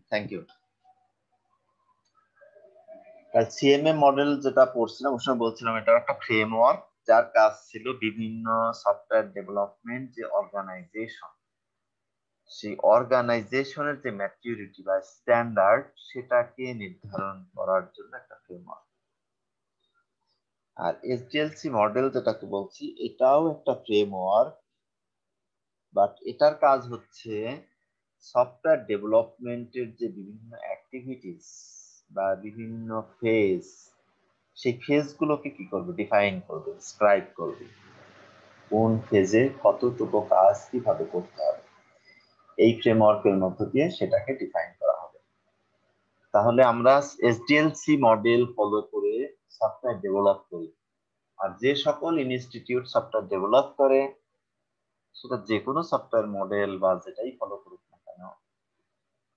Thank you. CMM model যেটা পড়ছিলাম ওই সময় বলছিলাম এটা একটা ফ্রেমওয়ার্ক যার কাজ ছিল বিভিন্ন সফটওয়্যার ডেভেলপমেন্ট যে অর্গানাইজেশন, সেই অর্গানাইজেশনের যে ম্যাচুরিটি বা স্ট্যান্ডার্ড সেটাকে নির্ধারণ করার জন্য একটা ফ্রেমওয়ার্ক। আর এসডিএলসি মডেল যেটাকে বলছি এটাও একটা ফ্রেমওয়ার্ক, বাট এটার কাজ হচ্ছে সফটওয়্যার ডেভেলপমেন্টের যে বিভিন্ন অ্যাক্টিভিটিস বা বিভিন্ন ফেজ, সেই ফেজগুলোকে কি করবে, ডিফাইন করবে, ডিসক্রাইব করবে, কোন ফেজে কতটুকু কাজ কিভাবে করতে হবে, এই ফ্রেমওয়ার্কের মধ্য দিয়ে সেটাকে ডিফাইন করা হবে। তাহলে আমরা এসডিএলসি মডেল ফলো করে সফটওয়্যার ডেভেলপ করি। আর যে সকল ইনস্টিটিউট সফটওয়্যার ডেভেলপ করে সেটা যে কোনো সফটওয়্যার মডেল বা যেটাই ফলো করুক না কেন,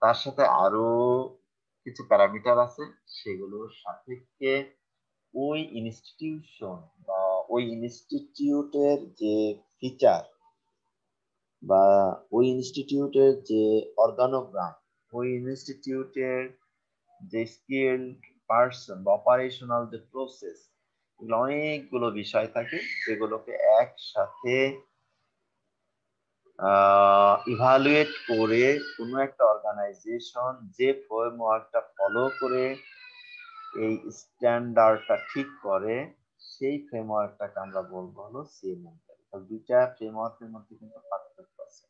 তার সাথে আরো কিছু প্যারামিটার আছে, সেগুলোর সাপেক্ষে ওই ইনস্টিটিউশন বা ওই ইনস্টিটিউটের যে ফিচার বা ওই ইনস্টিটিউটের যে অর্গানোগ্রাম, ওই ইনস্টিটিউটের যে স্কিল পার্সন বা অপারেশনাল যে প্রসেস, এগুলো অনেকগুলো বিষয় থাকে যেগুলোকে একসাথে ইভালুয়েট করে কোনো একটা অর্গানাইজেশন যে ফ্রেমওয়ার্কটা ফলো করে এই স্ট্যান্ডার্ডটা ঠিক করে, সেই ফ্রেমওয়ার্কটাকে আমরা বলবো হলো সিএমএম। দুইটা ফ্রেমওয়ার্কের মধ্যে কিন্তু পার্থক্য আছে।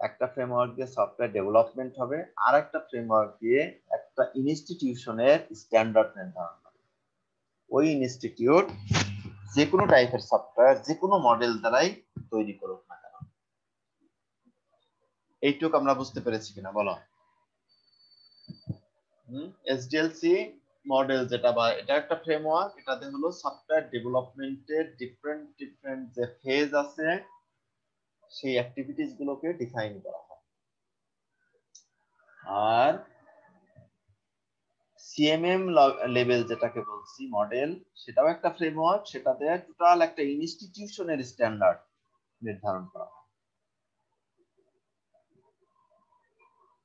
একটা ফ্রেমওয়ার্ক দিয়ে সফটওয়্যার ডেভেলপমেন্ট হবে, আর একটা ফ্রেমওয়ার্ক দিয়ে একটা ইনস্টিটিউশনের স্ট্যান্ডার্ড নির্ধারণ হবে। ওই ইনস্টিটিউট যে কোনো টাইপের সফটওয়্যার যে কোনো মডেল দ্বারাই তৈরি করুক না কেন। এইটুকু আমরা বুঝতে পেরেছি কিনা বলো? এসডিএলসি মডেল যেটা বা এটা একটা ফ্রেমওয়ার্ক, এটাতে হলো সফটওয়্যার ডেভেলপমেন্টের ডিফারেন্ট যে ফেজ আছে সেই অ্যাক্টিভিটিস গুলোকে ডিফাইন করা হয়। আর সিএমএম লেভেল যেটাকে বলছি মডেল, সেটাও একটা ফ্রেমওয়ার্ক, সেটাতে টোটাল একটা ইনস্টিটিউশনের স্ট্যান্ডার্ড নির্ধারণ করা হয়।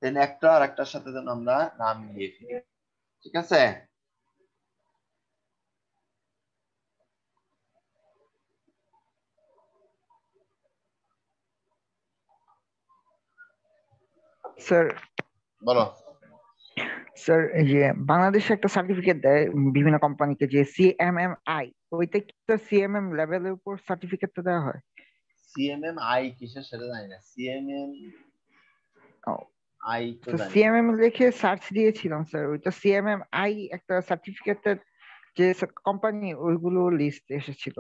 দেন একটা আর একটার সাথে যেন আমরা নাম মিলিয়ে ফেলি, ঠিক আছে? স্যার বলো। স্যার এই যে বাংলাদেশে একটা সার্টিফিকেট দেয় বিভিন্ন কোম্পানিকে, যে সিএমএমআই, ওইটা কি সিএমএম লেভেলের উপর সার্টিফিকেটটা দেওয়া হয়? সিএমএম আই কিসের সেটা জানি না, সিএমএম আই তো জানি না। সিএমএম লিখে সার্চ দিয়েছিলাম স্যার, ওইটা সিএমএমআই একটা সার্টিফিকেটের যে কোম্পানি ওইগুলো লিস্ট এসেছিল।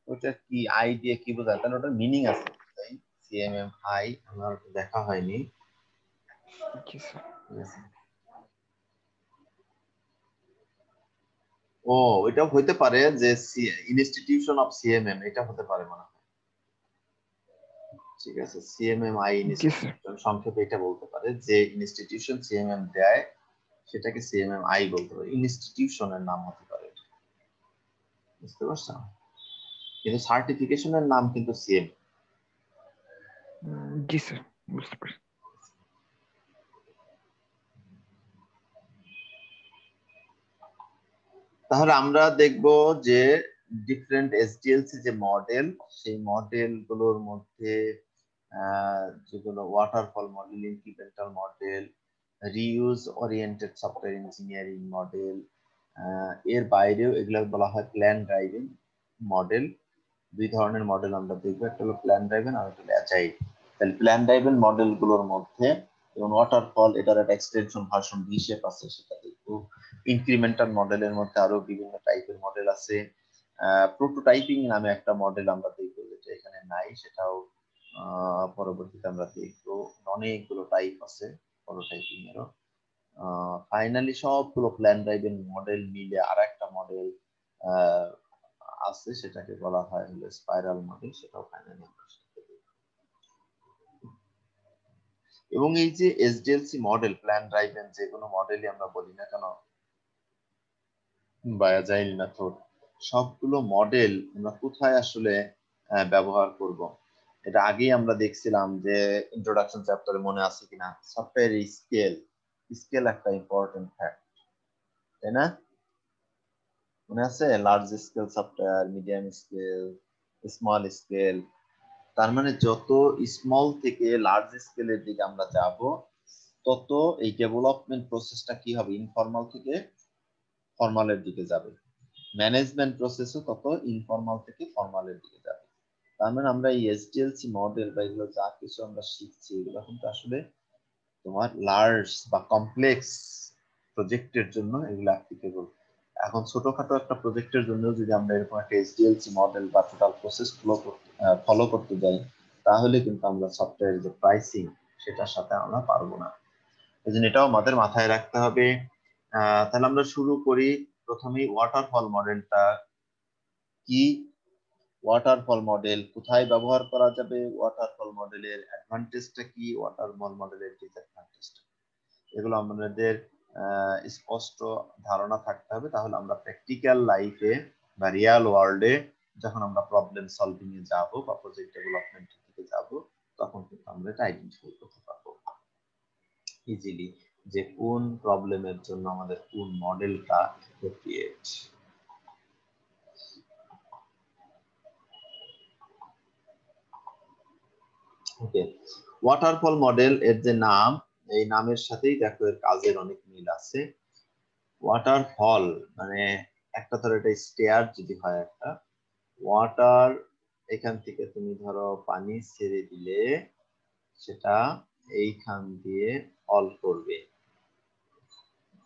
ওটা কি আই দিয়ে কি বোঝায়, তাহলে ওটার মিনিং আছে তাই? সিএমএম আই আমার দেখা হয়নি। জি স্যার। ঠিক আছে। ও, এটাও হইতে পারে যে ইনস্টিটিউশন অফ সিএমএম, এটা হতে পারে মনে হয়। ঠিক আছে, CMM I G sir. Institution সংক্ষেপে এটা বলতে পারে, যে ইনস্টিটিউশন সিএমএম দেয় সেটাকে সিএমএম আই বলতে পারে, ইনস্টিটিউশনের নাম হতে পারে। বুঝতে পারছো? কিন্তু সার্টিফিকেশনের নাম কিন্তু সিএম। জি স্যার, বুঝতে পারছি। তাহলে আমরা দেখব যে ডিফারেন্ট এসডিএলসি যে মডেল, সেই মডেল গুলোর মধ্যে যেগুলো waterfall model, incremental model, reuse oriented software engineering model, এর বাইরেও এগুলো বলা হয় প্ল্যান ড্রাইভিং মডেল। দুই ধরনের মডেল আমরা দেখবো, একটা হলো প্ল্যান ড্রাইভেন আর একটা হলো অ্যাজাইল। তাহলে প্ল্যান ড্রাইভেন মডেল গুলোর মধ্যে যেমন ওয়াটারফল, এটার একটা এক্সটেনশন ভার্সন ভি শেপ আছে, সেটা দেখবো। ইনক্রিমেন্টাল মডেলের মধ্যে আরো বিভিন্ন টাইপের মডেল আছে। প্রোটোটাইপিং নামে একটা মডেল আমরা দেখবো, যেটা এখানে নাই, সেটাও পরবর্তীতে আমরা দেখবো। অনেকগুলো টাইপ আছে প্রোটোটাইপিং এরও। ফাইনালি সবগুলো প্ল্যান ড্রাইভেন মডেল মিলে আর একটা মডেল আছে, সেটাকে বলা হয় হলো স্পাইরাল মডেল, সেটাও ফাইনালি আমরা শিখতে পারি। এবং এই যে এসডিএলসি মডেল, প্ল্যান ড্রাইভেন যে কোনো মডেলই আমরা বলি না কেন বা অ্যাজাইল মেথড, সবগুলো মডেল আমরা কোথায় আসলে ব্যবহার করব? এটা আগেই আমরা দেখছিলাম যে ইন্ট্রোডাকশন চ্যাপ্টারে, মনে আছে কিনা, সফটওয়্যার স্কেল একটা ইম্পর্টেন্ট ফ্যাক্ট, তাই না? মনে আছে? Large scale software, medium scale, small scale. তার মানে যত স্মল থেকে লার্জ স্কেলের দিকে আমরা যাব, তত এই ডেভেলপমেন্ট প্রসেসটা কি হবে, ইনফর্মাল থেকে ফর্মালের দিকে যাবে। ম্যানেজমেন্ট প্রসেসও তত ইনফর্মাল থেকে ফর্মালের দিকে যাবে। তার মানে আমরা এই এসডিএলসি মডেল বা এগুলো যা কিছু আমরা শিখছি, এগুলো কিন্তু আসলে তোমার লার্জ বা কমপ্লেক্স প্রজেক্টের জন্য এগুলো অ্যাপ্লিকেবল। এখন ছোটখাটো একটা প্রজেক্টের জন্য যদি আমরা এরকম একটা এসডিএলসি মডেল বা টোটাল প্রসেস ফলো করতে যাই, তাহলে কিন্তু আমরা সফটওয়্যারের যে প্রাইসিং, সেটার সাথে আমরা পারবো না। এই জন্য এটাও আমাদের মাথায় রাখতে হবে। তাহলে আমরা শুরু করি। প্রথমেই ওয়াটারফল মডেলটা কি, ওয়াটারফল মডেল কোথায় ব্যবহার করা যাবে, ওয়াটারফল মডেলের অ্যাডভান্টেজটা কি, ওয়াটারফল মডেলের ডিসঅ্যাডভান্টেজটা, এগুলো আমাদের স্পষ্ট ধারণা থাকতে হবে। তাহলে আমরা প্র্যাকটিক্যাল লাইফে বা রিয়েল ওয়ার্ল্ডে যখন আমরা প্রবলেম সলভিং এ যাব বা প্রজেক্ট ডেভেলপমেন্ট দিকে যাব, তখন কিন্তু আমরা এটা আইডেন্টিফাই করতে পারবো ইজিলি যে কোন প্রবলেমের জন্য আমাদের কোন মডেলটা অ্যাপ্রোপ্রিয়েট। ওকে, ওয়াটারফল মডেল এর যে নাম, এই নামের সাথেই দেখো এর কাজের অনেক মিল আছে। ওয়াটারফল মানে একটা ধরো এটা স্টেয়ার যদি হয়, একটা ওয়াটার, এখান থেকে তুমি ধরো পানি ছেড়ে দিলে সেটা এইখান দিয়ে ফল করবে,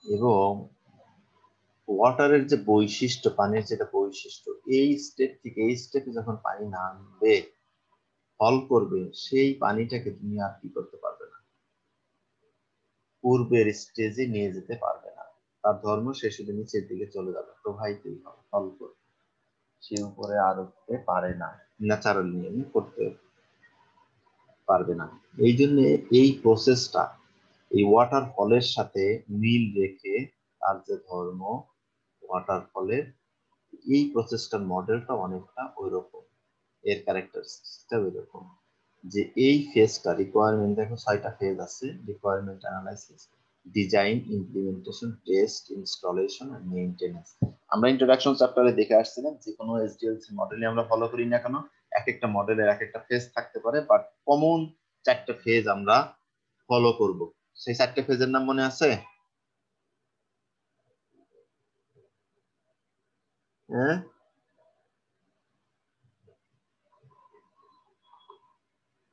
এবং ওয়াটারের যে বৈশিষ্ট্য, পানির যেটা বৈশিষ্ট্য, এই স্টেপ থেকে এই স্টেপে যখন পানি নামবে, ফল করবে, সেই পানিটাকে তুমি আর কি করতে পারবে না, পূর্বের স্টেজে নিয়ে যেতে পারবে না। তার ধর্ম সে শুধু নিচের দিকে চলে যাবে, প্রবাহিতই হবে, ফল করবে, সে উপরে আর উঠতে পারে না, ন্যাচারাল নিয়মে করতে পারবে না। এই জন্য এই প্রসেসটা এই ওয়াটারফলের সাথে মিল রেখে তার যে ধর্ম ওয়াটারফলের, এই প্রসেসটার মডেলটা অনেকটা ওইরকম, এর ক্যারেক্টারিস্টিক্সটা ওইরকম যে এই ফেজটা রিকোয়ারমেন্ট, দেখো 6টা ফেজ আছে, requirement analysis, design, implementation, test, installation and maintenance. আমরা ইন্ট্রোডাকশন চ্যাপ্টারে দেখে আসছিলাম যে কোনো এসডিএলসি মডেলে আমরা ফলো করি না কেন, এক একটা মডেলের এক একটা ফেজ থাকতে পারে, বাট কমন 4টা ফেজ আমরা ফলো করব। সেই 4টা ফেজের নাম মনে আছে? হ্যাঁ,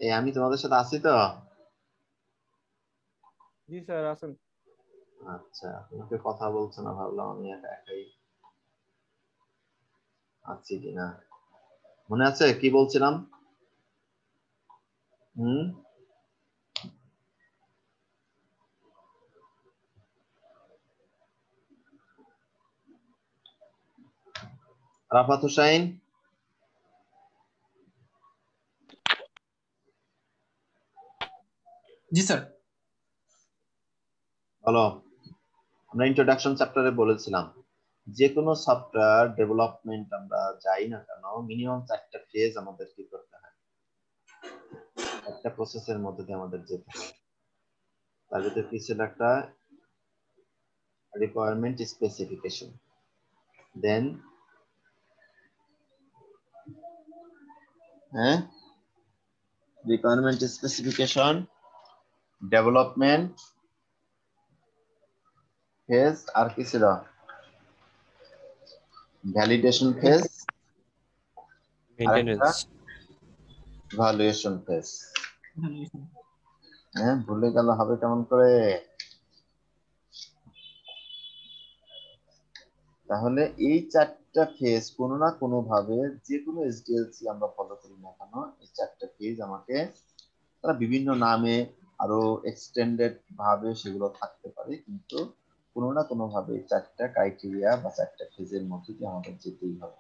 এই আমি তোমাদের সাথে আছি তো? জি স্যার আছেন। আচ্ছা, তোমাকে কথা বলছো না, ভাবলাম আমি একাই আছি কিনা। মনে আছে কি বলছিলাম? হুম, রাফাত হুসাইন জি স্যার। বলো। আমরা ইন্ট্রোডাকশন চ্যাপ্টারে বলেছিলাম যে কোনো সফটওয়্যার ডেভেলপমেন্ট আমরা যাই না কেন, মিনিমাম 4টা ফেজ আমাদের কি করতে হয়, একটা প্রসেসের মধ্যে দিয়ে আমাদের যেতে হয়। তার ভিতরে কি ছিল? একটা রিকোয়ারমেন্ট স্পেসিফিকেশন, দেন হ্যাঁ রিকোয়ারমেন্ট স্পেসিফিকেশন, ডেভেলপমেন্ট ফেজ, আর কি ছিল? ভ্যালিডেশন ফেজ, আর একটা মেইনটেনেন্স। Valuation phase. হ্যাঁ, ভুলে গেল হবে কেমন করে? তাহলে এই 4টা ফেজ কোনো না কোনো ভাবে, যে কোনো এসডিএলসি আমরা ফলো করি না কেন, এই 4টা ফেজ আমাকে, তারা বিভিন্ন নামে আরো এক্সটেন্ডেড ভাবে সেগুলো থাকতে পারে, কিন্তু কোনো না কোনো ভাবে 4টা ক্রাইটেরিয়া বা 4টা ফেজের মধ্যে দিয়ে আমাদের যেতেই হবে।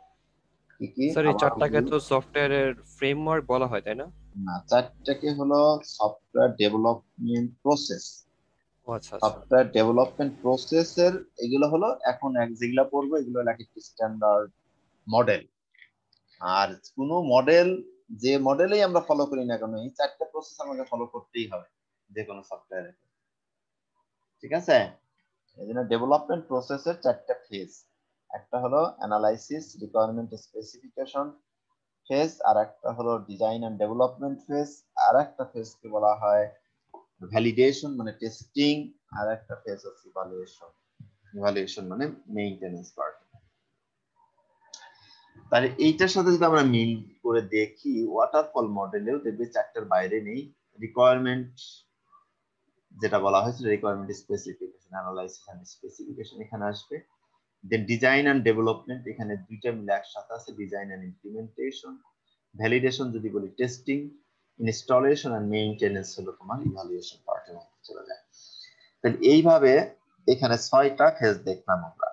কি কি? স্যার এই আবার চারটাকে তো সফটওয়্যারের ফ্রেমওয়ার্ক বলা হয় তাই না? না, 4টাকে হলো সফটওয়্যার ডেভেলপমেন্ট প্রসেস। ও আচ্ছা আচ্ছা। সফটওয়্যার ডেভেলপমেন্ট প্রসেসের এগুলো হলো এখন যেগুলা পড়বো, এগুলো এক একটা স্ট্যান্ডার্ড মডেল। আর কোনো মডেল যে মডেলেই আমরা ফলো করি না কেন এই চারটা প্রসেস আমাকে ফলো করতেই হবে যে কোনো সফটওয়্যারে, ঠিক আছে? এই জন্য ডেভেলপমেন্ট প্রসেসের চারটা ফেজ, একটা হলো অ্যানালাইসিস রিকোয়ারমেন্ট স্পেসিফিকেশন ফেজ, আর একটা হলো ডিজাইন এন্ড ডেভেলপমেন্ট ফেজ, আর একটা ফেজকে বলা হয় ভ্যালিডেশন মানে টেস্টিং, আর একটা ফেজ হচ্ছে ইভালুয়েশন, ইভালুয়েশন মানে মেইনটেনেন্স পার্ট। তাহলে এইটার সাথে যদি আমরা মিল করে দেখি ওয়াটারফল মডেলেও দেখবে চারটার বাইরে নেই, রিকোয়ারমেন্ট যেটা বলা হয়েছে requirement specification, analysis and specification এখানে আসবে, দেন ডিজাইন এন্ড ডেভেলপমেন্ট এখানে দুইটা মিলে একসাথে আছে, ডিজাইন এন্ড ইমপ্লিমেন্টেশন, ভ্যালিডেশন যদি বলি টেস্টিং, ইনস্টলেশন এন্ড মেইনটেনেন্স হলো তোমার ইভালুয়েশন পার্টের মধ্যে চলে যায়। তাহলে এইভাবে এখানে 6টা ফেজ দেখলাম আমরা।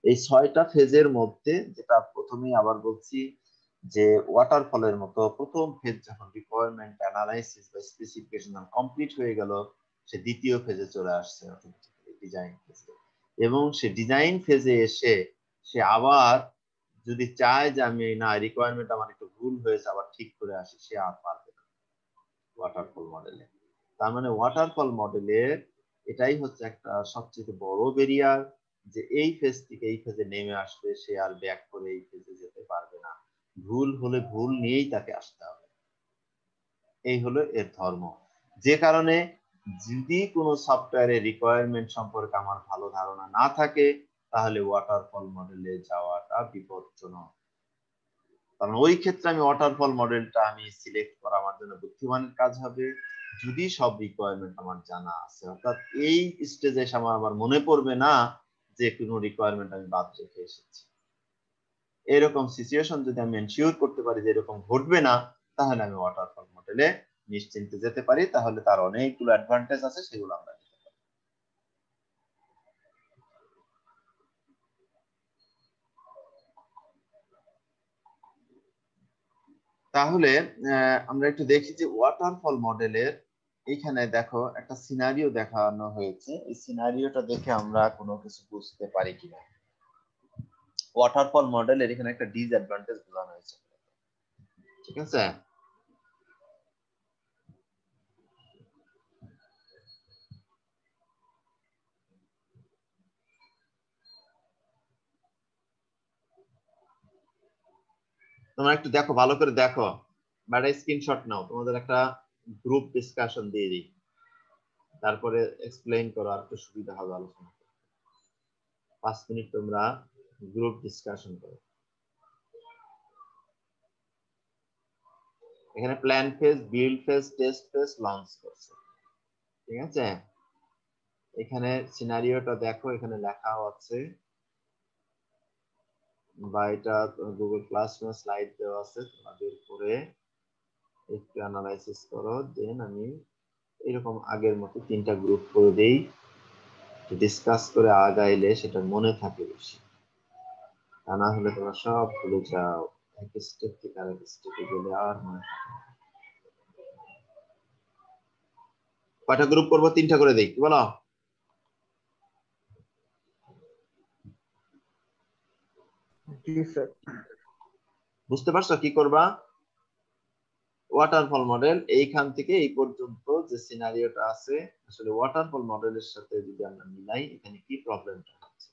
এই 6টা ফেজের মধ্যে যেটা প্রথমেই আবার বলছি যে ওয়াটারফলের মতো প্রথম ফেজ যখন রিকোয়ারমেন্ট অ্যানালাইসিস বা স্পেসিফিকেশন কমপ্লিট হয়ে গেল, সে দ্বিতীয় ফেজে চলে আসছে অটোমেটিক্যালি ডিজাইন ফেজে, এবং সে ডিজাইন ফেজে এসে সে আবার যদি চায় যে আমি না রিকোয়ারমেন্ট আমার একটু ভুল হয়েছে আবার ঠিক করে আসি, সে আর পারবে না ওয়াটারফল মডেলে। তার মানে ওয়াটারফল মডেলের এটাই হচ্ছে একটা সবচেয়ে বড় ব্যারিয়ার, যে এই ফেজ থেকে এই ফেজে নেমে আসবে, সে আর ব্যাক করে এই ফেজে যেতে পারবে না, ভুল হলে ভুল নিয়েই তাকে আসতে হবে। এই হলো এর ধর্ম। যে কারণে যদি কোনো সফটওয়্যারের রিকোয়ারমেন্ট সম্পর্কে আমার ভালো ধারণা না থাকে তাহলে ওয়াটারফল মডেলে যাওয়াটা বিপজ্জনক। কারণ ওই ক্ষেত্রে আমি ওয়াটারফল মডেলটা আমি সিলেক্ট করা আমার জন্য বুদ্ধিমানের কাজ হবে যদি সব রিকোয়ারমেন্ট আমার জানা আছে, অর্থাৎ এই স্টেজে এসে আমার মনে পড়বে না যে কোনো রিকোয়ারমেন্ট আমি বাদ রেখে এসেছি। এরকম সিচুয়েশন যদি আমি এনশিওর করতে পারি যে এরকম ঘটবে না, তাহলে আমি ওয়াটারফল মডেলে নিশ্চিন্তে যেতে পারি। তাহলে তার অনেকগুলো অ্যাডভান্টেজ আছে, সেগুলো আমরা নিতে পারি। তাহলে আমরা একটু দেখি যে ওয়াটারফল মডেলের এইখানে দেখো একটা সিনারিও দেখানো হয়েছে, এই সিনারিওটা দেখে আমরা কোনো কিছু বুঝতে পারি কিনা। ওয়াটারফল মডেলের এখানে একটা ডিসঅ্যাডভান্টেজ বোঝানো হয়েছে, ঠিক আছে? তোমরা একটু দেখো, ভালো করে দেখো বা একটা স্ক্রিনশট নাও, তোমাদের একটা গ্রুপ ডিসকাশন দিয়ে দিই, তারপরে এক্সপ্লেইন করো, আর একটু সুবিধা হবে আলোচনা। 5 মিনিট তোমরা গ্রুপ ডিসকাশন করো। এখানে plan phase, build phase, test phase, launch করছে, ঠিক আছে? এখানে সিনারিওটা দেখো, এখানে লেখাও আছে বা এটা গুগল ক্লাসরুমে স্লাইড দেওয়া আছে, তোমরা বের করে একটু অ্যানালাইসিস করো। দেন আমি এরকম আগের মতো 3টা গ্রুপ করে দেই, ডিসকাস করে আগাইলে সেটা মনে থাকে বেশি, তা না হলে তোমরা সব ভুলে যাও, এক স্টেপ থেকে আরেক স্টেপে গেলে আর মনে থাকে না। কয়টা গ্রুপ করবো? 3টা করে দেই, কি বলো? জি স্যার। বুঝতে পারছো কি করবা? ওয়াটারফল মডেল এইখান থেকে এই পর্যন্ত যে সিনারিওটা আছে, আসলে ওয়াটারফল মডেলের সাথে যদি আমরা মিলাই এখানে কি প্রবলেমটা হচ্ছে।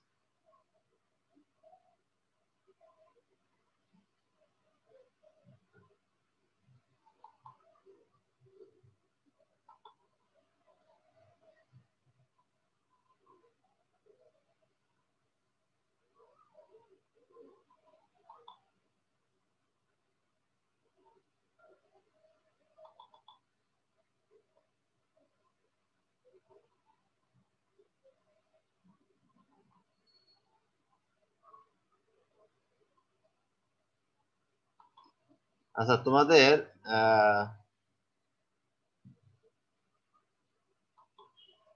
আচ্ছা, তোমাদের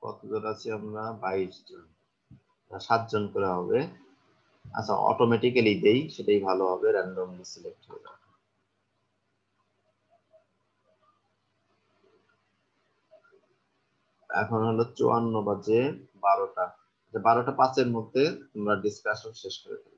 কতজন আছে আমরা? 22 জন, 7 জন করে হবে। আচ্ছা, অটোমেটিক্যালি দেই, সেটাই ভালো হবে, র্যান্ডমলি সিলেক্ট হয়ে যাবে। এখন হলো 54 বাজে 12টা, 12টা 5-এর মধ্যে তোমরা ডিসকাশন শেষ করে ফেলবে।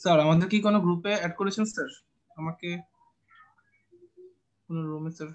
স্যার আমাদের কি কোনো গ্রুপে অ্যাড করেছেন স্যার? আমাকে কোনো রুমে sir?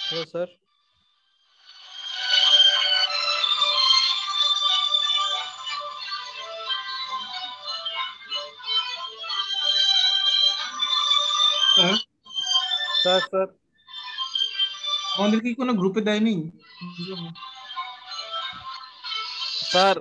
Hello sir. Sir sir sir আমাদের কি কোনো গ্রুপে দেয়নি? স্যার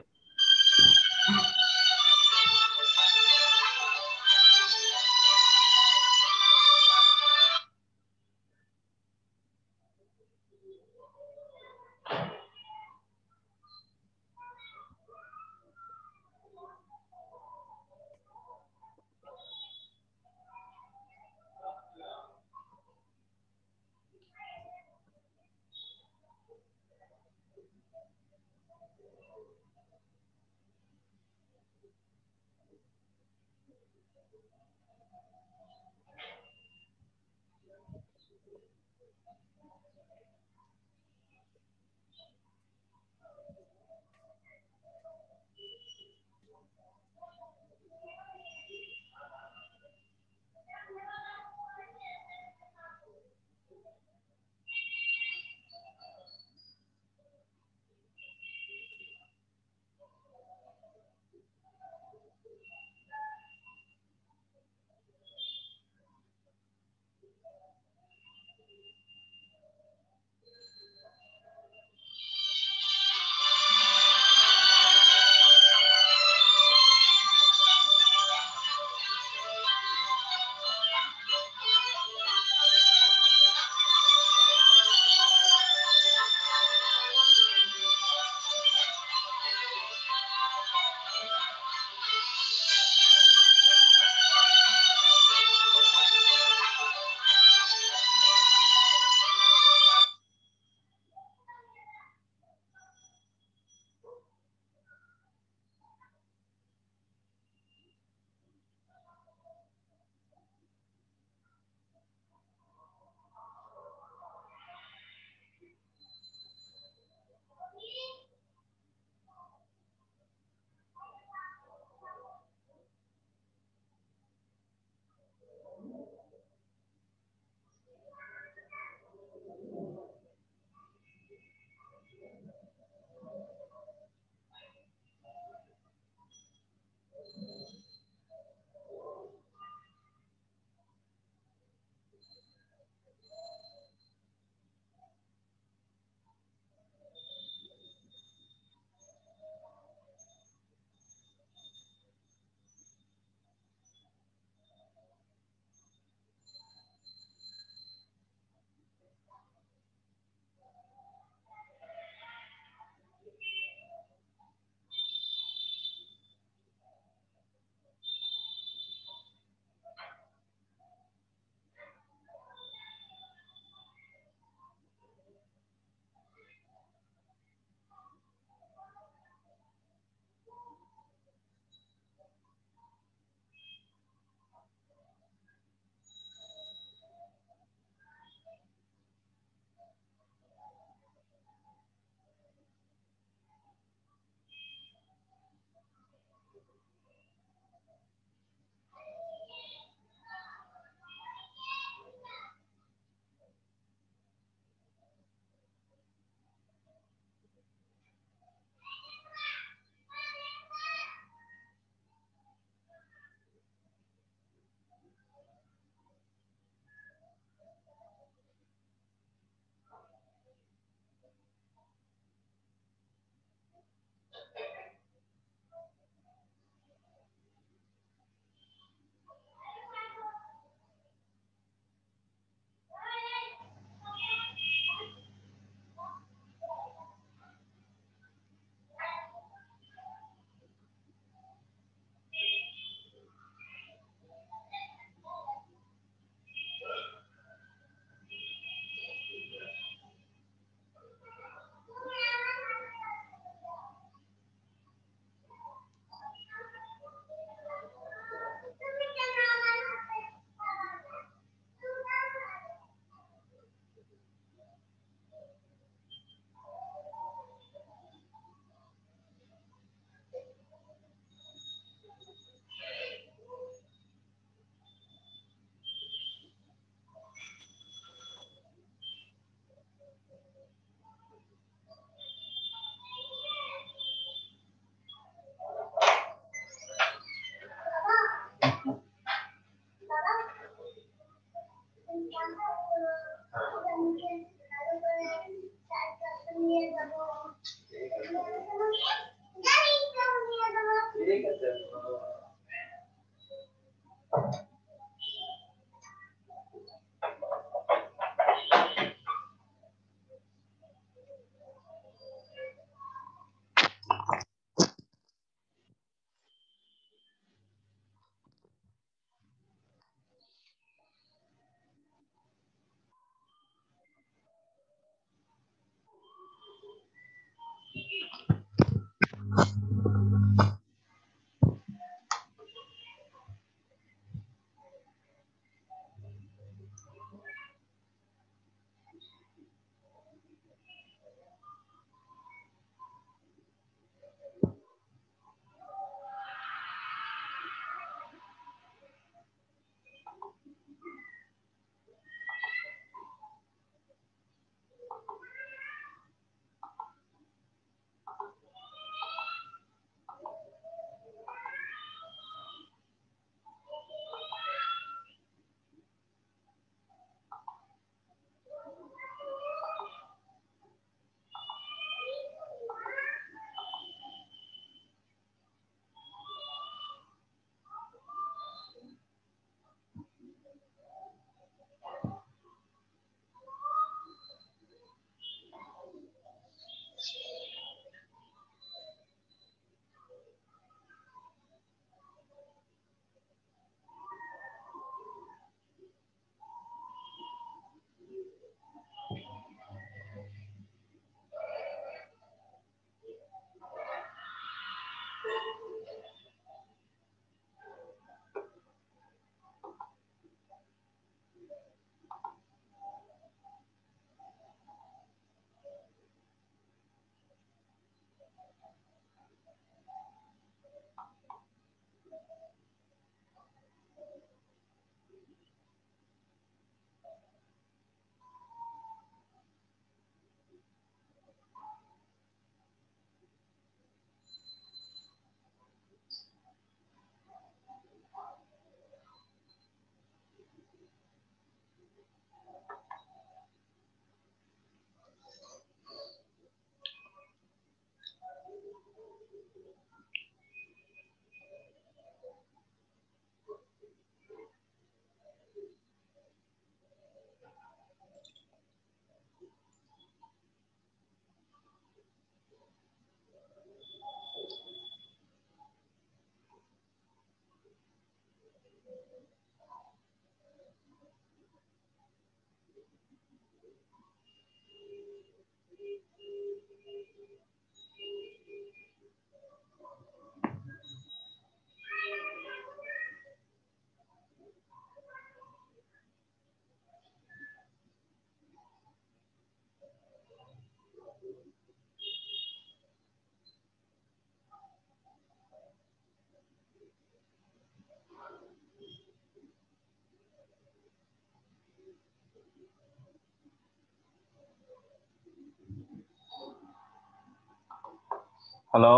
হ্যালো,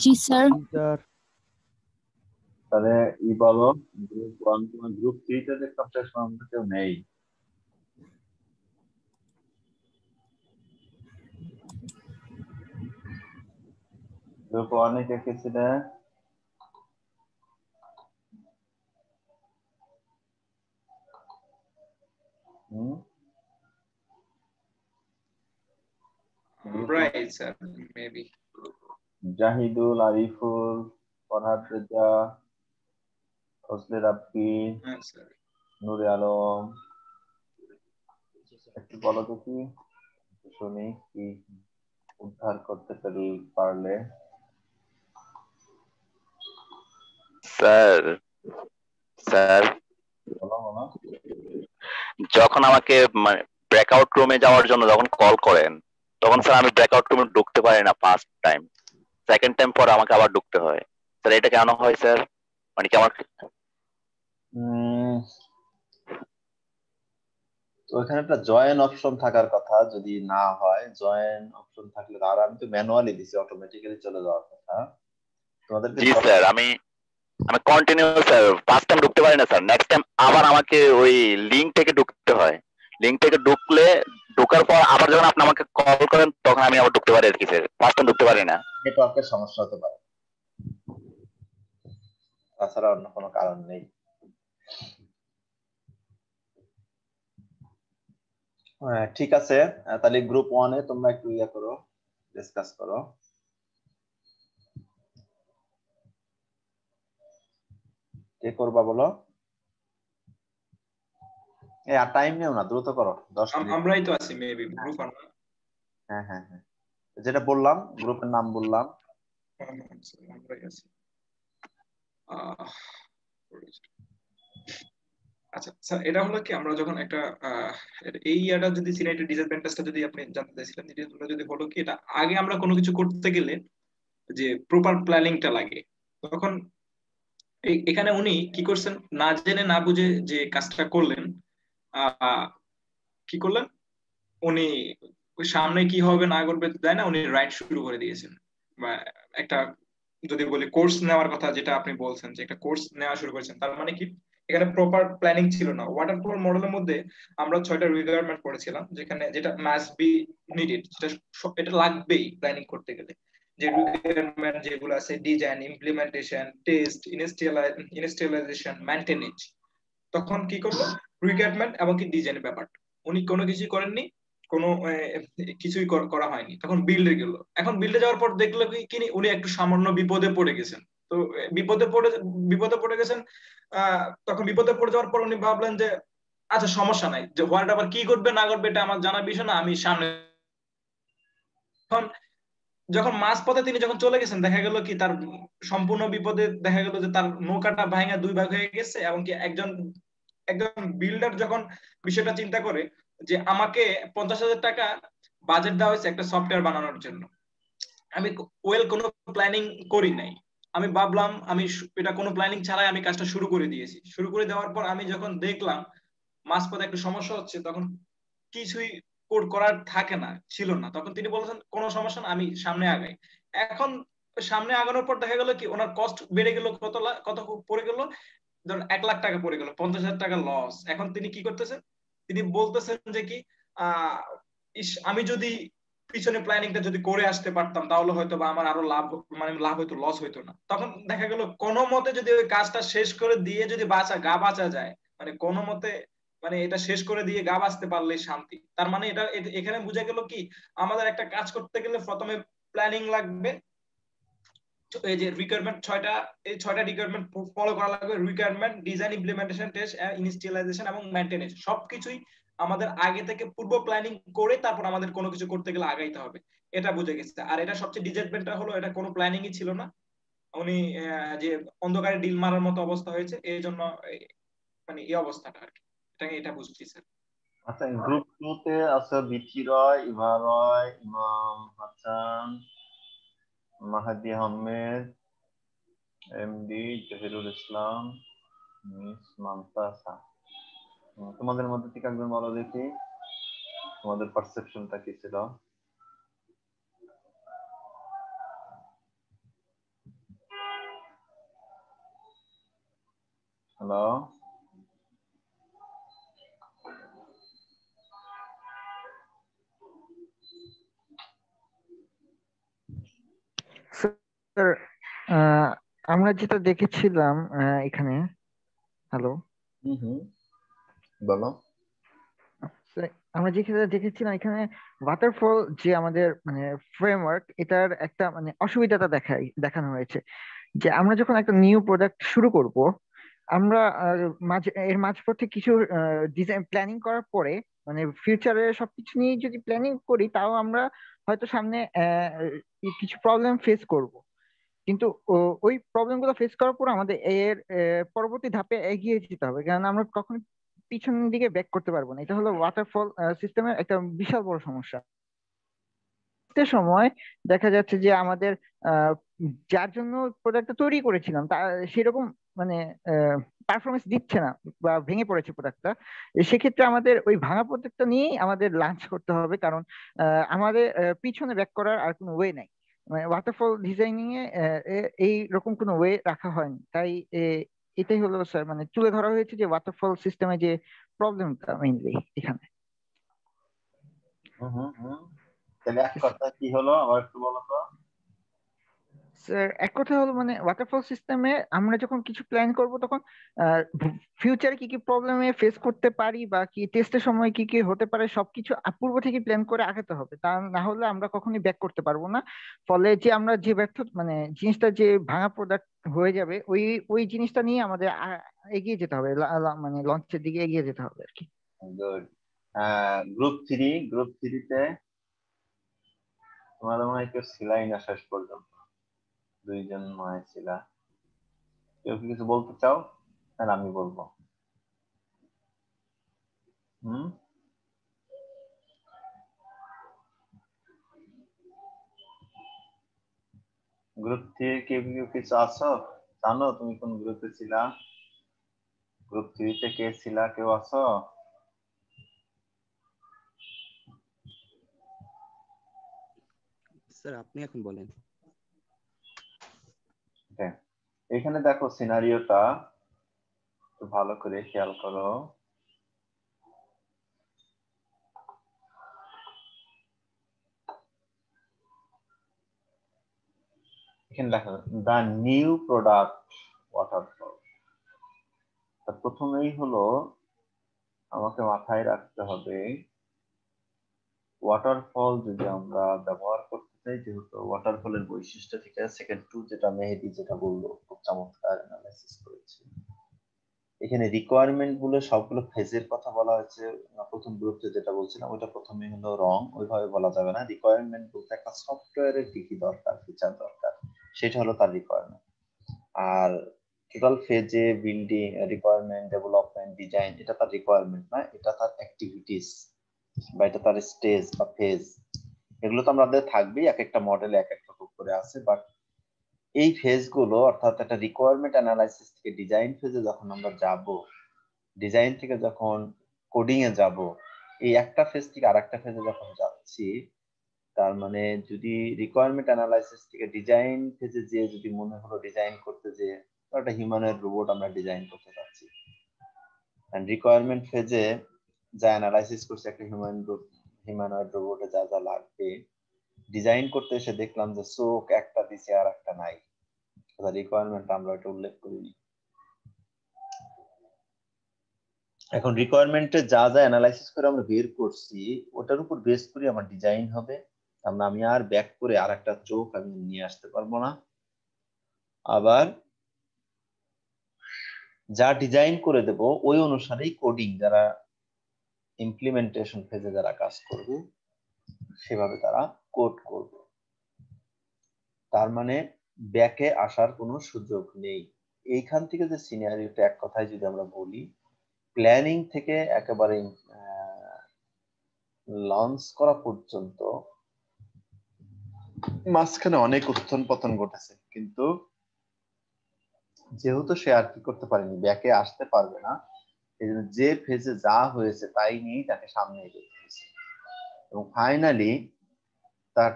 জি স্যার। স্যার তাহলে বলো, গ্রুপ 1 তোমার গ্রুপ 3 তে দেখতে কেউ নেই। গ্রুপ 1 এ কে কে ছিলে? Right, sir. Maybe. Zahidul, Ariful, Farhad Reza, Fazle রাব্বি, Sir. নূরে আলম। একটু বলো দেখি, শুনি কি উদ্ধার করতে পারলে। স্যার স্যার বলো বলো। যখন আমাকে ব্রেকআউট রুমে যাওয়ার জন্য যখন কল করেন তখন স্যার আমি ব্রেকআউট রুমে ঢুকতে পারি না ফার্স্ট টাইম, সেকেন্ড টাইম পরে আমাকে আবার ঢুকতে হয়। স্যার এটা কেন হয় স্যার? মানে কি আমার তো এখানে একটা জয়েন অপশন থাকার কথা, যদি না হয় জয়েন অপশন থাকলে, আর আমি তো ম্যানুয়ালি দিছি, অটোমেটিক্যালি চলে যাওয়ার কথা তোমাদেরকে। জি স্যার, আমি আমি কন্টিনিউ স্যার ফার্স্ট টাইম ঢুকতে পারি না স্যার, নেক্সট টাইম আবার আমাকে ওই লিংক থেকে ঢুকতে হয়। লিংক থেকে ঢোকার পর আবার যখন আপনি আমাকে কল করেন তখন আমি আবার ঢুকতে পারি আর কি স্যার, ফার্স্ট টাইম ঢুকতে পারি না। নেটওয়ার্কের সমস্যা হতে পারে, তাছাড়া অন্য কোনো কারণ নেই। ঠিক আছে, তাহলে গ্রুপ 1 এ তোমরা একটু করো, ডিসকাস করো। কে করবা বলো? আর টাইম নেও না, দ্রুত করো, 10 মিনিট। আমরাই তো আছি মেবি গ্রুপ আর না। হ্যাঁ হ্যাঁ হ্যাঁ, যেটা বললাম গ্রুপের নাম বললাম। আমরাই আছি। আচ্ছা স্যার, এটা হলো কি আমরা যখন একটা এই ইয়ারটা যদি সিনাইটের ডিসঅ্যাডভান্টেজটা যদি আপনি জানতে চাইছিলেন, এটা যদি হলো কি এটা আগে আমরা কোনো কিছু করতে গেলে যে প্রপার প্ল্যানিংটা লাগে, তখন এখানে উনি কি করছেন, না জেনে না বুঝে যে কাজটা করলেন, কি করলেন উনি, ওই সামনে কি হবে না করবে তাই না, উনি রাইট শুরু করে দিয়েছেন। বা একটা যদি বলি কোর্স নেওয়ার কথা, যেটা আপনি বলছেন যে একটা কোর্স নেওয়া শুরু করেছেন, তার মানে কি এখানে প্রপার প্ল্যানিং ছিল না। ওয়াটারফল মডেলের মধ্যে আমরা 6টা রিকোয়ারমেন্ট পড়েছিলাম, যেটা মাস্ট বি নিডেড, এটা লাগবেই প্ল্যানিং করতে গেলে। যে রিকোয়ারমেন্ট যেগুলো আছে, ডিজাইন, ইমপ্লিমেন্টেশন, টেস্ট, ইনস্টলাইজেশন, মেইনটেনেন্স। তখন কি করলো, রিকোয়ারমেন্ট এবং কি ডিজাইনের ব্যাপারটা উনি কোনো কিছুই করেননি, কোনো কিছুই করা হয়নি। তখন বিল্ডে গেল, এখন বিল্ডে যাওয়ার পর দেখলো কি উনি একটু সামান্য বিপদে পড়ে গেছেন। তো বিপদে পড়ে গেছেন। তখন বিপদে পড়ে যাওয়ার পর উনি ভাবলেন যে আচ্ছা সমস্যা নাই, যে হোয়াট আবার কি করবে না করবে এটা আমার জানার বিষয় না, আমি সামনে। যখন মাঝ পথে তিনি যখন চলে গেছেন, দেখা গেল কি তার সম্পূর্ণ বিপদে, দেখা গেল যে তার নৌকাটা ভাঙা 2 ভাগ হয়ে গেছে। এবং কি একজন বিল্ডার যখন বিষয়টা চিন্তা করে যে আমাকে 50,000 টাকা বাজেট দেওয়া হয়েছে একটা সফটওয়্যার বানানোর জন্য, আমি কোনো প্ল্যানিং করি নাই, আমি ভাবলাম আমি এটা কোনো প্ল্যানিং ছাড়াই আমি কাজটা শুরু করে দিয়েছি। শুরু করে দেওয়ার পর আমি যখন দেখলাম মাঝপথে একটু সমস্যা হচ্ছে, তখন কিছুই কোড করার থাকে না, ছিল না, তখন তিনি বলেছেন কোনো সমস্যা না, আমি সামনে আগাই। এখন সামনে আগানোর পর দেখা গেল কি ওনার কস্ট বেড়ে গেল, কত পড়ে গেল, ধরুন 1 লাখ টাকা পড়ে গেল, 50,000 টাকা লস। এখন তিনি কি করতেছেন, তিনি বলতেছেন যে কি আমি যদি পিছনে প্ল্যানিংটা যদি করে আসতে পারতাম তাহলে হয়তো বা আমার আরো লাভ হইতো, লস হইতো না। তখন দেখা গেল কোনো মতে যদি ওই কাজটা শেষ করে দিয়ে যদি বাঁচা যায়, মানে কোনো মতে, মানে এটা শেষ করে দিয়ে গা বাঁচতে পারলে শান্তি। তার মানে এটা এখানে বোঝা গেল কি আমাদের একটা কাজ করতে গেলে প্রথমে প্ল্যানিং লাগবে। এই যে রিকোয়ারমেন্ট 6টা, এই 6টা রিকোয়ারমেন্ট ফলো করা লাগবে। রিকোয়ারমেন্ট, ডিজাইন, ইমপ্লিমেন্টেশন, টেস্ট, ইনস্টলাইজেশন এবং মেইনটেনেন্স, সবকিছুই আমাদের আগে থেকে পূর্ব প্ল্যানিং করে তারপর আমাদের কোনো কিছু করতে গেলে আগাইতে হবে, এটা বুঝে গেছে। আর এটা সবচেয়ে ডিসঅ্যাডভান্টেজ হলো এটা কোনো প্ল্যানিংই ছিল না, উনি যে অন্ধকারে ডিল মারার মতো অবস্থা হয়েছে, এই জন্য মানে এই অবস্থাটা আর কি, এটা বুঝছি স্যার। আচ্ছা, গ্রুপ 2 তে আছে বিথি রয়, ইভা রয়, ইমাম হাসান, মাহাদি আহমেদ, এমডি জহিরুল ইসলাম, মিস মামতাসা। তোমাদের মধ্যে থেকে একজন বলো দেখি তোমাদের পারসেপশনটা কি ছিল? হ্যালো, স্যার আমরা যেটা দেখেছিলাম এখানে, হ্যালো, বলো। আমরা যেখানে দেখেছিলাম এখানে ওয়াটারফল যে আমাদের মানে ফ্রেমওয়ার্ক, এটার একটা মানে অসুবিধাটা দেখানো হয়েছে যে আমরা যখন একটা নিউ প্রোডাক্ট শুরু করব, আমরা এর মাঝপথে কিছু ডিজাইন প্ল্যানিং করার পরে মানে ফিউচারে সবকিছু নিয়ে যদি প্ল্যানিং করি, তাও আমরা হয়তো সামনে কিছু প্রবলেম ফেস করব। কিন্তু ওই প্রবলেম গুলো ফেস করার পর আমাদের এর পরবর্তী ধাপে এগিয়ে যেতে হবে, কারণ আমরা কখনো পিছনের দিকে ব্যাক করতে পারবো না। এটা হলো ওয়াটারফল সিস্টেমের একটা বিশাল বড় সমস্যা। একটা সময় দেখা যাচ্ছে যে আমাদের আহ, যার জন্য প্রোডাক্টটা তৈরি করেছিলাম তা সেরকম মানে পারফরমেন্স দিচ্ছে না বা ভেঙে পড়েছে প্রোডাক্টটা। সেক্ষেত্রে আমাদের ওই ভাঙা প্রোডাক্টটা নিয়েই আমাদের লাঞ্চ করতে হবে, কারণ আমাদের পিছনে ব্যাক করার আর কোনো ওয়ে নাই। মানে ওয়াটারফল ডিজাইনিং এ এই রকম কোনো ওয়ে রাখা হয়নি, তাই এটাই হলো স্যার মানে তুলে ধরা হয়েছে যে ওয়াটারফল সিস্টেমে যে প্রবলেমটা মেইনলি এখানে। তাহলে এক কথা কি হলো আবার একটু বলো তো। স্যার এক কথা হলো মানে ওয়াটারফল সিস্টেমে আমরা যখন কিছু প্ল্যান করব তখন ফিউচারে কি কি প্রবলেমে ফেস করতে পারি বা কি টেস্টের সময় কি কি হতে পারে সবকিছু পূর্ব থেকে প্ল্যান করে আগাতে হবে, তা না হলে আমরা কখনোই ব্যাক করতে পারবো না। ফলে যে আমরা যে ব্যর্থ মানে জিনিসটা যে ভাঙা প্রোডাক্ট হয়ে যাবে ওই ওই জিনিসটা নিয়ে আমাদের এগিয়ে যেতে হবে, মানে লঞ্চের দিকে এগিয়ে যেতে হবে আর কি। গুড। গ্রুপ থ্রিতে তোমাদের মনে হয় কেউ ছিলাই না শেষ পর্যন্ত, দুইজন মনে হয় ছিলা। কেউ কি কিছু বলতে চাও? তাহলে আমি বলবো। গ্রুপ থ্রি কেউ কেউ কিছু আছো? জানো তুমি কোন গ্রুপে ছিলা? গ্রুপ থ্রিতে কে ছিলা? কেউ আছো? স্যার আপনি এখন বলেন। এখানে দেখো সিনারিওটা একটু ভালো করে খেয়াল করো। এখানে দেখো দা নিউ প্রোডাক্ট ওয়াটারফল। প্রথমেই হলো আমাকে মাথায় রাখতে হবে ওয়াটারফল যদি আমরা ব্যবহার করতে চাই, যেহেতু ওয়াটারফলের বৈশিষ্ট্য ঠিক আছে, সেকেন্ড টু যেটা মেহেদি যেটা বললো খুব চমৎকার অ্যানালাইসিস করেছে। এখানে রিকোয়ারমেন্ট গুলো সবগুলো ফেজের কথা বলা হয়েছে। প্রথম গ্রুপে যেটা বলছিলাম ওটা প্রথমে হলো রং, ওইভাবে বলা যাবে না। রিকোয়ারমেন্ট বলতে একটা সফটওয়্যারের কি কি দরকার, ফিচার দরকার, সেটা হলো তার রিকোয়ারমেন্ট। আর টোটাল ফেজে বিল্ডিং রিকোয়ারমেন্ট, ডেভেলপমেন্ট, ডিজাইন, এটা তার রিকোয়ারমেন্ট না, এটা তার অ্যাক্টিভিটিস বা এটা তার স্টেজ বা ফেজ। এগুলো তো আমাদের থাকবেই, এক একটা মডেলে এক এক রকম করে আছে। বাট এই ফেজ গুলো অর্থাৎ একটা রিকোয়ারমেন্ট অ্যানালাইসিস থেকে ডিজাইন ফেজে যখন আমরা যাব, ডিজাইন থেকে যখন কোডিং এ যাব, এই একটা ফেজ থেকে আরেকটা ফেজে যখন যাচ্ছি, তার মানে যদি রিকোয়ারমেন্ট অ্যানালাইসিস থেকে ডিজাইন ফেজে যে যদি মনে হলো ডিজাইন করতে যে একটা হিউম্যানয়েড রোবট আমরা ডিজাইন করতে যাচ্ছি, এন্ড রিকোয়ারমেন্ট ফেজে যা অ্যানালাইসিস করছে একটা হিউম্যানয়েড রোবটে যা যা লাগবে, ডিজাইন করতে এসে দেখলাম যে চোখ একটা দিছে আর একটা নাই, রিকোয়ারমেন্ট আমরা এটা উল্লেখ করিনি। এখন রিকোয়ারমেন্টে যা যা অ্যানালাইসিস করে আমরা বের করছি ওটার উপর বেস করে আমার ডিজাইন হবে। আমরা আমি আর ব্যাক করে আর একটা চোখ আমি নিয়ে আসতে পারবো না। আবার যা ডিজাইন করে দেব ওই অনুসারেই কোডিং যারা ইমপ্লিমেন্টেশন ফেজে যারা কাজ করবে সেভাবে তারা কোড করবে। তার মানে ব্যাকে আসার কোনো সুযোগ নেই। এইখান থেকে যে সিনারিওটা এক কথায় যদি আমরা বলি, প্ল্যানিং থেকে একেবারে লঞ্চ করা পর্যন্ত মাঝখানে অনেক উত্থান পতন ঘটেছে, কিন্তু যেহেতু সে আর কি করতে পারেনি, ব্যাকে আসতে পারবে না, এই জন্য যে ফেজে যা হয়েছে তাই নিয়েই তাকে সামনে এগোতে হয়েছে। এবং ফাইনালি তার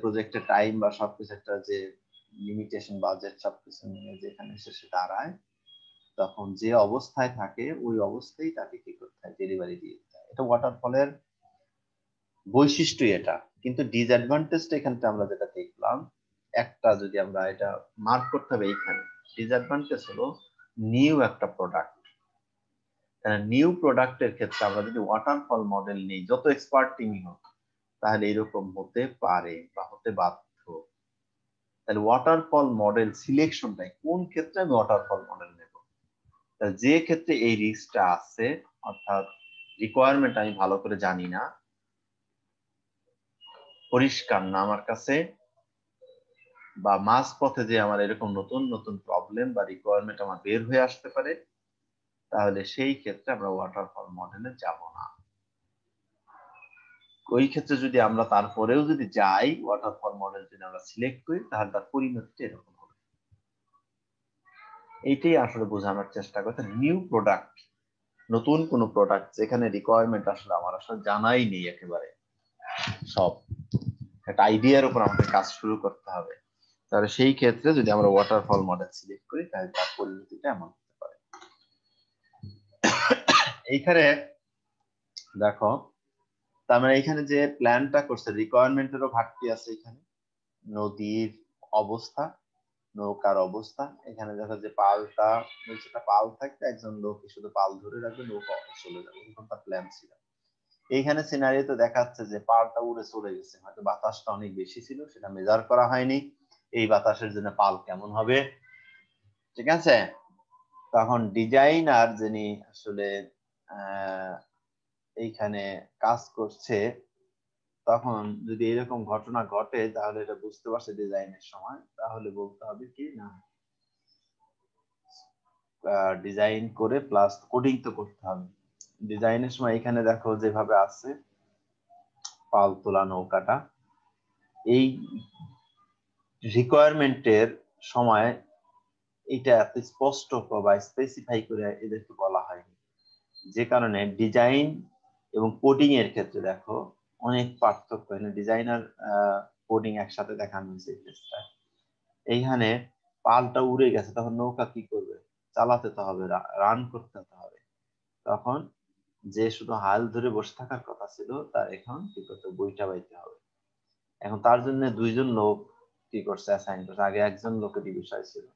প্রজেক্টের টাইম বা সবকিছু একটা যে লিমিটেশন বাজেট সবকিছু নিয়ে যেখানে শেষে দাঁড়ায়, তখন যে অবস্থায় থাকে ওই অবস্থায় তাকে কি করতে হয়, ডেলিভারি দিয়ে দিতে হয়। এটা ওয়াটারফলের বৈশিষ্ট্য এটা। কিন্তু ডিসঅ্যাডভান্টেজটা এখানটা আমরা যেটা দেখলাম, একটা যদি আমরা এটা মার্ক করতে হবে এইখানে, ডিসঅ্যাডভান্টেজ হলো নিউ একটা প্রোডাক্ট। নিউ প্রোডাক্টের ক্ষেত্রে আমরা যদি ওয়াটারফল মডেল নেই, যত এক্সপার্ট টিমই হোক, তাহলে এরকম হতে পারে বা হতে বাধ্য। তাহলে ওয়াটারফল মডেল সিলেকশনটাই কোন ক্ষেত্রে আমি ওয়াটারফল মডেল নেব, যে ক্ষেত্রে এই রিস্কটা আছে, অর্থাৎ রিকোয়ারমেন্ট আমি ভালো করে জানি না, পরিষ্কার না আমার কাছে, বা মাঝ পথে যে আমার এরকম নতুন নতুন প্রবলেম বা রিকোয়ারমেন্ট আমার বের হয়ে আসতে পারে, তাহলে সেই ক্ষেত্রে আমরা ওয়াটারফল মডেলে যাব না। ওই ক্ষেত্রে যদি আমরা তারপরেও যদি যাই, ওয়াটারফল মডেল যদি আমরা সিলেক্ট করি, তাহলে তার পরিণতিটা এরকম হবে। এইটাই আসলে বোঝানোর চেষ্টা করতে। নিউ প্রোডাক্ট, নতুন কোন প্রোডাক্ট যেখানে রিকোয়ারমেন্ট আসলে আমার আসলে জানাই নেই একেবারে সব, একটা আইডিয়ার উপর আমাদের কাজ শুরু করতে হবে। তাহলে সেই ক্ষেত্রে যদি আমরা ওয়াটারফল মডেল সিলেক্ট করি তাহলে তার পরিণতিটা এমন হতে পারে। এইখানে দেখো, তার মানে এখানে যে প্ল্যানটা করছে রিকোয়ারমেন্টেরও ঘাটতি আছে। এখানে নদীর অবস্থা, নৌকার অবস্থা, এখানে দেখো যে পালটা নিচেটা পাল থাকবে, একজন লোক শুধু পাল ধরে রাখবে, নৌকা চলে যাবে, এরকম তার প্ল্যান ছিল। এইখানে সিনারিওতে দেখাচ্ছে যে পালটা উড়ে চলে গেছে, হয়তো বাতাসটা অনেক বেশি ছিল, সেটা মেজার করা হয়নি। এই বাতাসের জন্য পাল কেমন হবে, ঠিক আছে। তখন ডিজাইনার যিনি আসলে এইখানে কাজ করছে, তখন যদি এরকম ঘটনা ঘটে তাহলে এটা বুঝতে পারছে ডিজাইনের সময়, তাহলে বলতে হবে কি না ডিজাইন করে প্লাস কোডিং তো করতে হবে। ডিজাইনের সময় এখানে দেখো যেভাবে আছে পাল তোলা নৌকাটা, এই রিকোয়ারমেন্টের সময় এটা এত স্পষ্ট বা স্পেসিফাই করে এদেরকে বলা হয়নি, যে কারণে ডিজাইন এবং কোডিং এর ক্ষেত্রে দেখো অনেক পার্থক্য। ডিজাইনার কোডিং একসাথে দেখানো হয়েছে। এইখানে পালটা উড়ে গেছে, তখন নৌকা কি করবে, চালাতে তো হবে, রান করতে হবে। তখন যে শুধু হাল ধরে বসে থাকার কথা ছিল তার এখন কি করতে, বইটা বাইতে হবে। এখন তার জন্য দুইজন লোক কি করছে, অ্যাসাইন করছে। আগে একজন লোকেরই বিষয় ছিল।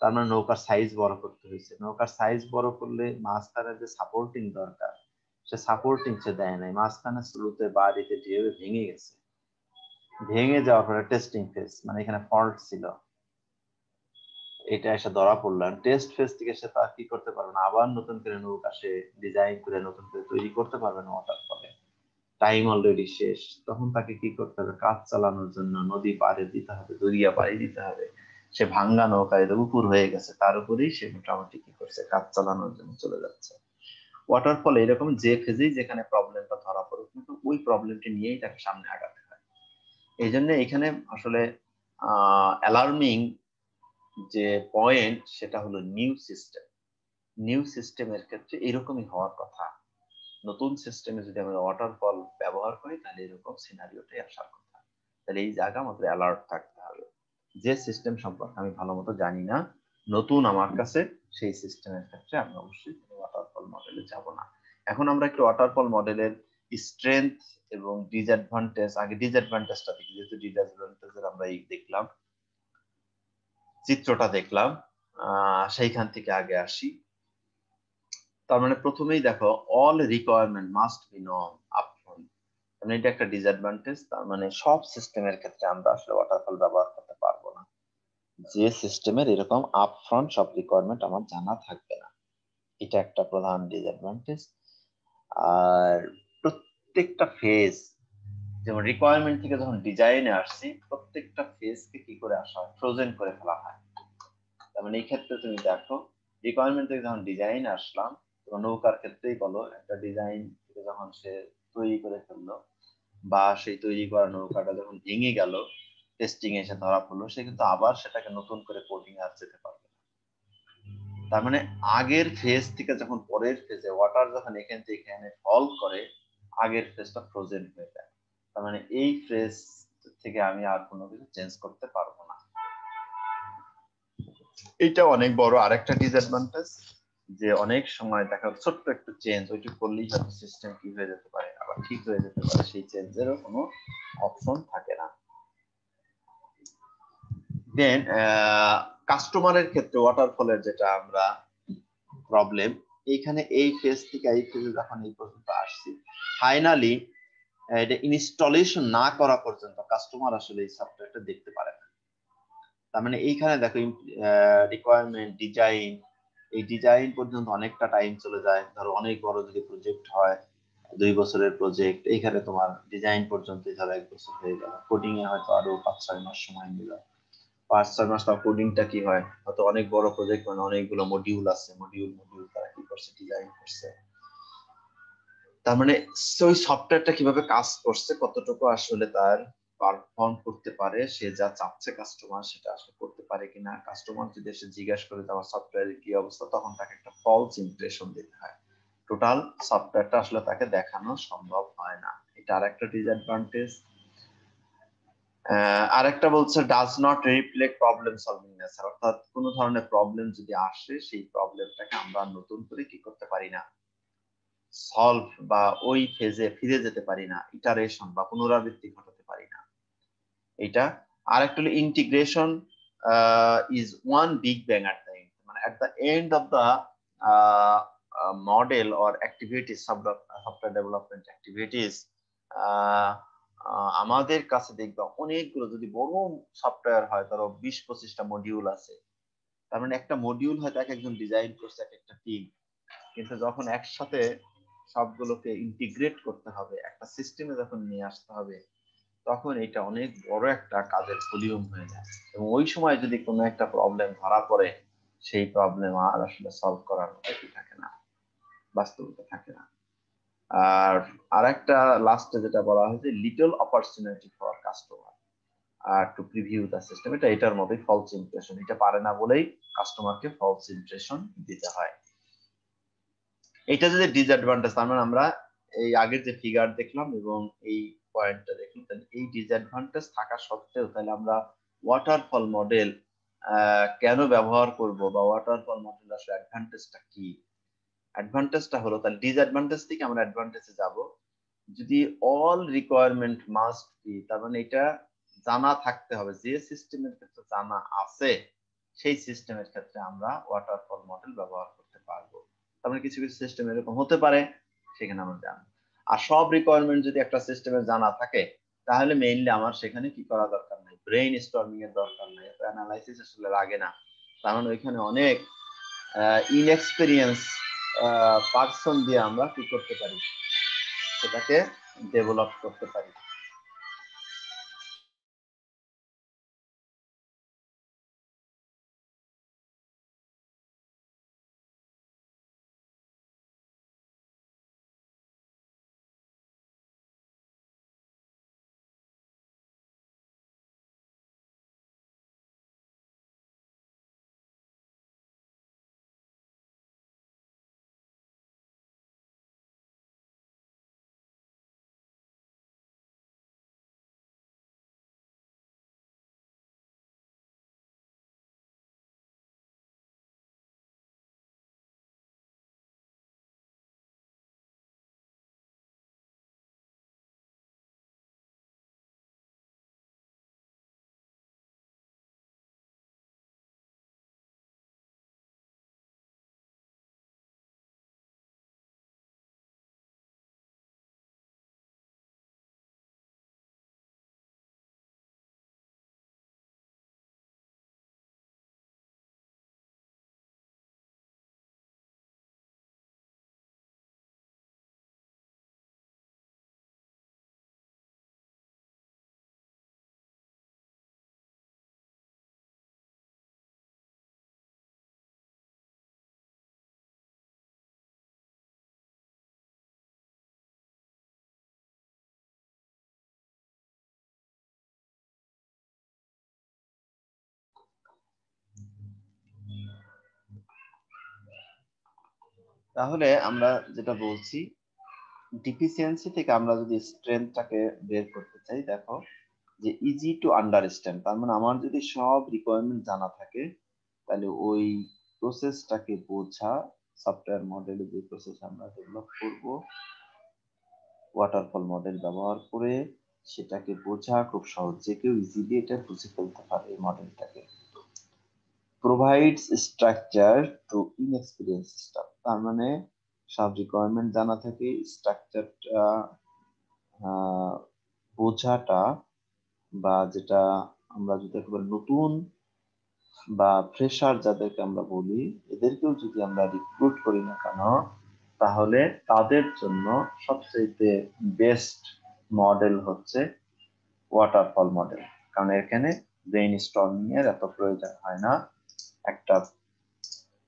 তার মানে নৌকার সাইজ বড় করতে হয়েছে। নৌকার সাইজ বড় করলে মাঝখানে যে সাপোর্টিং দরকার, সে সাপোর্টিং সে দেয় নাই। মাঝখানে স্রোতে বাড়িতে ঢেউ ভেঙে গেছে। ভেঙে যাওয়ার পরে টেস্টিং ফেজ, মানে এখানে ফল্ট ছিল, এটা এসে ধরা পড়লো। টেস্ট ফেজ থেকে সে তার কি করতে পারবে না, আবার নতুন করে নৌকা সে ডিজাইন করে নতুন করে তৈরি করতে পারবে না। ওয়াটারফলে টাইম অলরেডি শেষ। তখন তাকে কি করতে হবে, কাজ চালানোর জন্য নদী পাড়ে দিতে হবে, দরিয়া পাড়ি দিতে হবে। সে ভাঙ্গা নৌকায় উপর হয়ে গেছে, তার উপরেই সে মোটামুটি কি করছে, কাজ চালানোর জন্য চলে যাচ্ছে। ওয়াটারফল এরকম যে ফেজেই যেখানে প্রবলেমটা ধরা পড়ুক, কিন্তু ওই প্রবলেমটি নিয়েই তাকে সামনে আগাতে হয়। এই জন্য এখানে আসলে অ্যালার্মিং যে পয়েন্ট সেটা হলো নিউ সিস্টেম। নিউ সিস্টেমের ক্ষেত্রে এরকমই হওয়ার কথা। নতুন সিস্টেমে যদি আমরা ওয়াটারফল ব্যবহার করি তাহলে এরকম সিনারিওটাই আসার কথা। তাহলে এই জায়গা আমাদের অ্যালার্ট থাকতে হবে, যে সিস্টেম সম্পর্কে আমি ভালো মতো জানি না, নতুন আমার কাছে, সেই সিস্টেমের ক্ষেত্রে আমি অবশ্যই ওয়াটারফল মডেলে যাব না। এখন আমরা একটু ওয়াটারফল মডেলের স্ট্রেংথ এবং ডিসঅ্যাডভান্টেজ, আগে ডিসঅ্যাডভান্টেজটা দেখি, যেহেতু ডিসঅ্যাডভান্টেজের আমরা এই দেখলাম, চিত্রটা দেখলাম, সেইখান থেকে আগে আসি। তার মানে প্রথমেই দেখো all requirement must be non upfront, মানে এটা একটা ডিসঅ্যাডভান্টেজ। তার মানে সব সিস্টেমের ক্ষেত্রে আমরা আসলে ওয়াটারফল ব্যবহার করতে পারবো না, যে সিস্টেমের এরকম আপফ্রন্ট সব রিকোয়ারমেন্ট আমার জানা থাকবে না, এটা একটা প্রধান ডিসঅ্যাডভান্টেজ। আর প্রত্যেকটা ফেজ, যেমন রিকোয়ারমেন্ট থেকে যখন ডিজাইনে আসছি, প্রত্যেকটা ফেজকে কি করে আসা হয়, ফ্রোজেন করে ফেলা হয়। তার মানে এই ক্ষেত্রে তুমি দেখো রিকোয়ারমেন্ট থেকে যখন ডিজাইন আসলাম, নৌকার ক্ষেত্রেই বলো, একটা ডিজাইন থেকে যখন সে তৈরি করে ফেললো, বা সেই তৈরি করা নৌকাটা যখন ভেঙে গেল, টেস্টিং এসে ধরা পড়লো, সে কিন্তু আবার সেটাকে নতুন করে কোডিং আর যেতে পারবে না। তার মানে আগের ফেজ থেকে যখন পরের ফেজে ওয়াটার যখন এখান থেকে এখানে ফল করে, আগের ফেজটা ফ্রোজেন হয়ে যায়। তার মানে এই ফেজ থেকে আমি আর কোনো কিছু চেঞ্জ করতে পারবো না। এটা অনেক বড় আরেকটা ডিসঅ্যাডভান্টেজ, যে অনেক সময় দেখা ছোট্ট একটু চেঞ্জ, ওইটুকু করলেই হয়তো সিস্টেম কি হয়ে যেতে পারে, আবার ঠিক হয়ে যেতে পারে, সেই চেঞ্জেরও কোনো অপশন থাকে না। দেন কাস্টমারের ক্ষেত্রে ওয়াটারফলের যেটা আমরা প্রবলেম, এইখানে এই ফেজ থেকে এই ফেজে যখন এই পর্যন্ত আসছি, ফাইনালি এটা ইনস্টলেশন না করা পর্যন্ত কাস্টমার আসলে এই সফটওয়্যারটা দেখতে পারে না। তার মানে এইখানে দেখো রিকোয়ারমেন্ট ডিজাইন, এই ডিজাইন পর্যন্ত অনেকটা টাইম চলে যায়। ধরো অনেক বড় যদি প্রজেক্ট হয়, 2 বছরের প্রজেক্ট, এইখানে তোমার ডিজাইন পর্যন্ত ধরো 1 বছর হয়ে গেল, কোডিং এ হয়তো আরো 5-6 মাস সময় নিল। 5-6 মাস তার কোডিংটা কি হয়, হয়তো অনেক বড় প্রজেক্ট, মানে অনেকগুলো মডিউল আছে, মডিউল তারা কি করছে, ডিজাইন করছে। তার মানে ওই সফটওয়্যারটা কিভাবে কাজ করছে, কতটুকু আসলে তার পারফর্ম করতে পারে, সে যা চাচ্ছে কাস্টমার সেটা আসলে করতে পারে কিনা। কাস্টমার যদি এসে জিজ্ঞাসা করে আমার সফটওয়্যারের কি অবস্থা, তখন তাকে একটা ফলস ইমপ্রেশন দিতে হয়। টোটাল সফটওয়্যারটা আসলে তাকে দেখানো সম্ভব হয় না, এটা আরেকটা ডিসঅ্যাডভান্টেজ। আরেকটা বলছে does not reflect problem solving nature, অর্থাৎ কোনো ধরনের প্রবলেম যদি আসে সেই প্রবলেমটাকে আমরা নতুন করে কি করতে পারি না, সলভ বা ওই ফেজে ফিরে যেতে পারি না, ইটারেশন বা পুনরাবৃত্তি ঘটাতে পারি না। এটা আরেকটা হলো integration is one big bang at the end, মানে at the end of the model or activities, software development activities, আমাদের কাছে দেখবা অনেকগুলো, যদি বড় সফটওয়্যার হয় ধরো 20-25টা মডিউল আছে, তার মানে একটা মডিউল হয়তো এক একজন ডিজাইন করছে এক একটা টিম, কিন্তু যখন একসাথে সবগুলোকে ইন্টিগ্রেট করতে হবে, একটা সিস্টেমে যখন নিয়ে আসতে হবে, তখন এটা অনেক বড় একটা কাজের ভলিউম হয়ে যায়। এবং ওই সময় যদি কোনো একটা প্রবলেম ধরা পড়ে, সেই প্রবলেম আর আসলে সলভ করার মতো কি থাকে না, বাস্তবতা থাকে না। আর আরেকটা লাস্টে যেটা বলা হয়েছে, লিটল অপরচুনিটি ফর কাস্টমার আর টু প্রিভিউ দ্য সিস্টেম, এটার মতোই ফলস ইমপ্রেশন, এটা পারে না বলেই কাস্টমারকে ফলস ইমপ্রেশন দিতে হয়। এটা যদি ডিসঅ্যাডভান্টেজ, তার মানে আমরা এই আগের যে ফিগার দেখলাম এবং এই পয়েন্টটা দেখলাম, তাহলে এই ডিসঅ্যাডভান্টেজ থাকা সত্ত্বেও তাহলে আমরা ওয়াটারফল মডেল কেন ব্যবহার করব, বা ওয়াটারফল মডেল আসলে অ্যাডভান্টেজটা কি? অ্যাডভান্টেজটা হলো, তাহলে ডিসঅ্যাডভান্টেজ থেকে আমরা অ্যাডভান্টেজে যাব, যদি অল রিকোয়ারমেন্ট মাস্ট বি, তার মানে এটা জানা থাকতে হবে, যে সিস্টেমের ক্ষেত্রে জানা আছে সেই সিস্টেমের ক্ষেত্রে আমরা ওয়াটারফল মডেল ব্যবহার করতে পারবো। তার মানে কিছু কিছু সিস্টেম এরকম হতে পারে, সেখানে আমরা জানি। আর সব রিকোয়ারমেন্ট যদি একটা সিস্টেমে জানা থাকে, তাহলে মেইনলি আমার সেখানে কি করা দরকার নাই, ব্রেইন স্টর্মিং এর দরকার নাই, অ্যানালাইসিস আসলে লাগে না। তার মানে ওইখানে অনেক ইনএক্সপেরিয়েন্স পার্সন দিয়ে আমরা কি করতে পারি, সেটাকে ডেভেলপ করতে পারি। তাহলে আমরা যেটা বলছি, ডিফিসিয়েন্সি থেকে আমরা যদি স্ট্রেংথটাকে বের করতে চাই, দেখো যে ইজি টু আন্ডারস্ট্যান্ড, তার মানে আমার যদি সব রিকোয়ারমেন্ট জানা থাকে, তাহলে ওই প্রসেসটাকে বোঝা, সফটওয়্যার মডেলে যে প্রসেস আমরা ডেভেলপ করব ওয়াটারফল মডেল ব্যবহার করে, সেটাকে বোঝা খুব সহজ, যে কেউ ইজিলি এটা বুঝে ফেলতে পারে এই মডেলটাকে। Provides structure to inexperience staff, তার মানে সব রিকোয়ারমেন্ট জানা থাকে, স্ট্রাকচারটা বোঝাটা, বা যেটা আমরা যদি একেবারে নতুন বা ফ্রেশার যাদেরকে আমরা বলি, এদেরকেও যদি আমরা রিক্রুট করি না কেন, তাহলে তাদের জন্য সবচেয়ে বেস্ট মডেল হচ্ছে ওয়াটারফল মডেল, কারণ এখানে ব্রেইন স্টর্মিং এর এত প্রয়োজন হয় না, একটা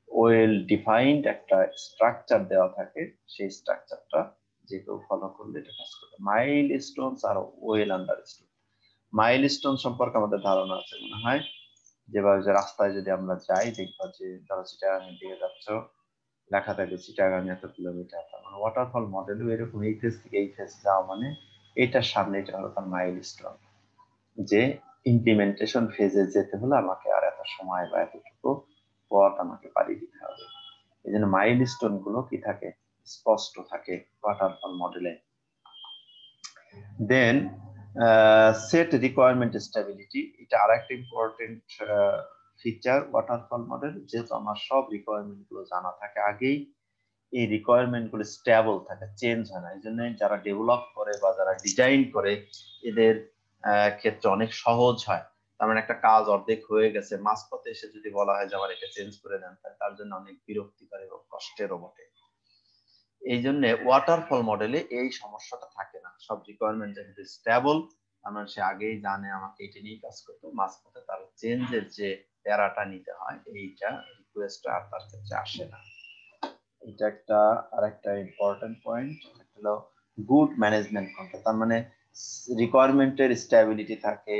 ওয়েল ডিফাইন্ড একটা স্ট্রাকচার দেওয়া থাকে, সেই স্ট্রাকচারটা যে কেউ ফলো করলে এটা কাজ করবে। Milestones are well understood, milestone সম্পর্কে আমাদের ধারণা আছে মনে হয়, যেভাবে যে রাস্তায় যদি আমরা যাই, দেখবো যে ধরো চিটাগাংয়ের দিকে যাচ্ছ, লেখা থাকে চিটাগাং এত কিলোমিটার, মানে ওয়াটারফল মডেলও এরকম, এই ফেজ থেকে এই ফেজ যাওয়া মানে এটার সামনে এটা হলো তার মাইলস্টোন। যে ইমপ্লিমেন্টেশন ফেজে যেতে হলে আমাকে আর এত সময় বা এতটুকু পথ আমাকে পাড়ি দিতে হবে। এই জন্য মাইলস্টোন গুলো কি থাকে, স্পষ্ট থাকে ওয়াটারফল মডেলে। দেন সেট রিকোয়ারমেন্ট স্টেবিলিটি, এটা আরেকটা ইম্পর্টেন্ট ফিচার ওয়াটারফল মডেল, যেহেতু আমার সব রিকোয়ারমেন্ট গুলো জানা থাকে আগেই, এই রিকোয়ারমেন্ট গুলো স্টেবল থাকে, চেঞ্জ হয় না। এই জন্য যারা ডেভেলপ করে বা যারা ডিজাইন করে এদের ক্ষেত্রে অনেক সহজ হয়। তার মানে একটা কাজ অর্ধেক হয়ে গেছে, মাঝপথে এসে যদি বলা হয় যে আবার এটা চেঞ্জ করে দেন, তার জন্য অনেক বিরক্তিকর এবং কষ্টেরও বটে। এই জন্য ওয়াটারফল মডেলে এই সমস্যাটা থাকে না, সব রিকোয়ারমেন্ট যেহেতু স্টেবল, আমার সে আগেই জানে আমাকে এটা নিয়ে কাজ করতে, মাঝপথে তার চেঞ্জের যে প্যারাটা নিতে হয় এইটা রিকোয়েস্টটা আর তার ক্ষেত্রে আসে না। এটা একটা আরেকটা ইম্পর্টেন্ট পয়েন্ট হলো গুড ম্যানেজমেন্ট কন্ট্রোল। তার মানে রিকোয়ারমেন্টের স্টেবিলিটি থাকে,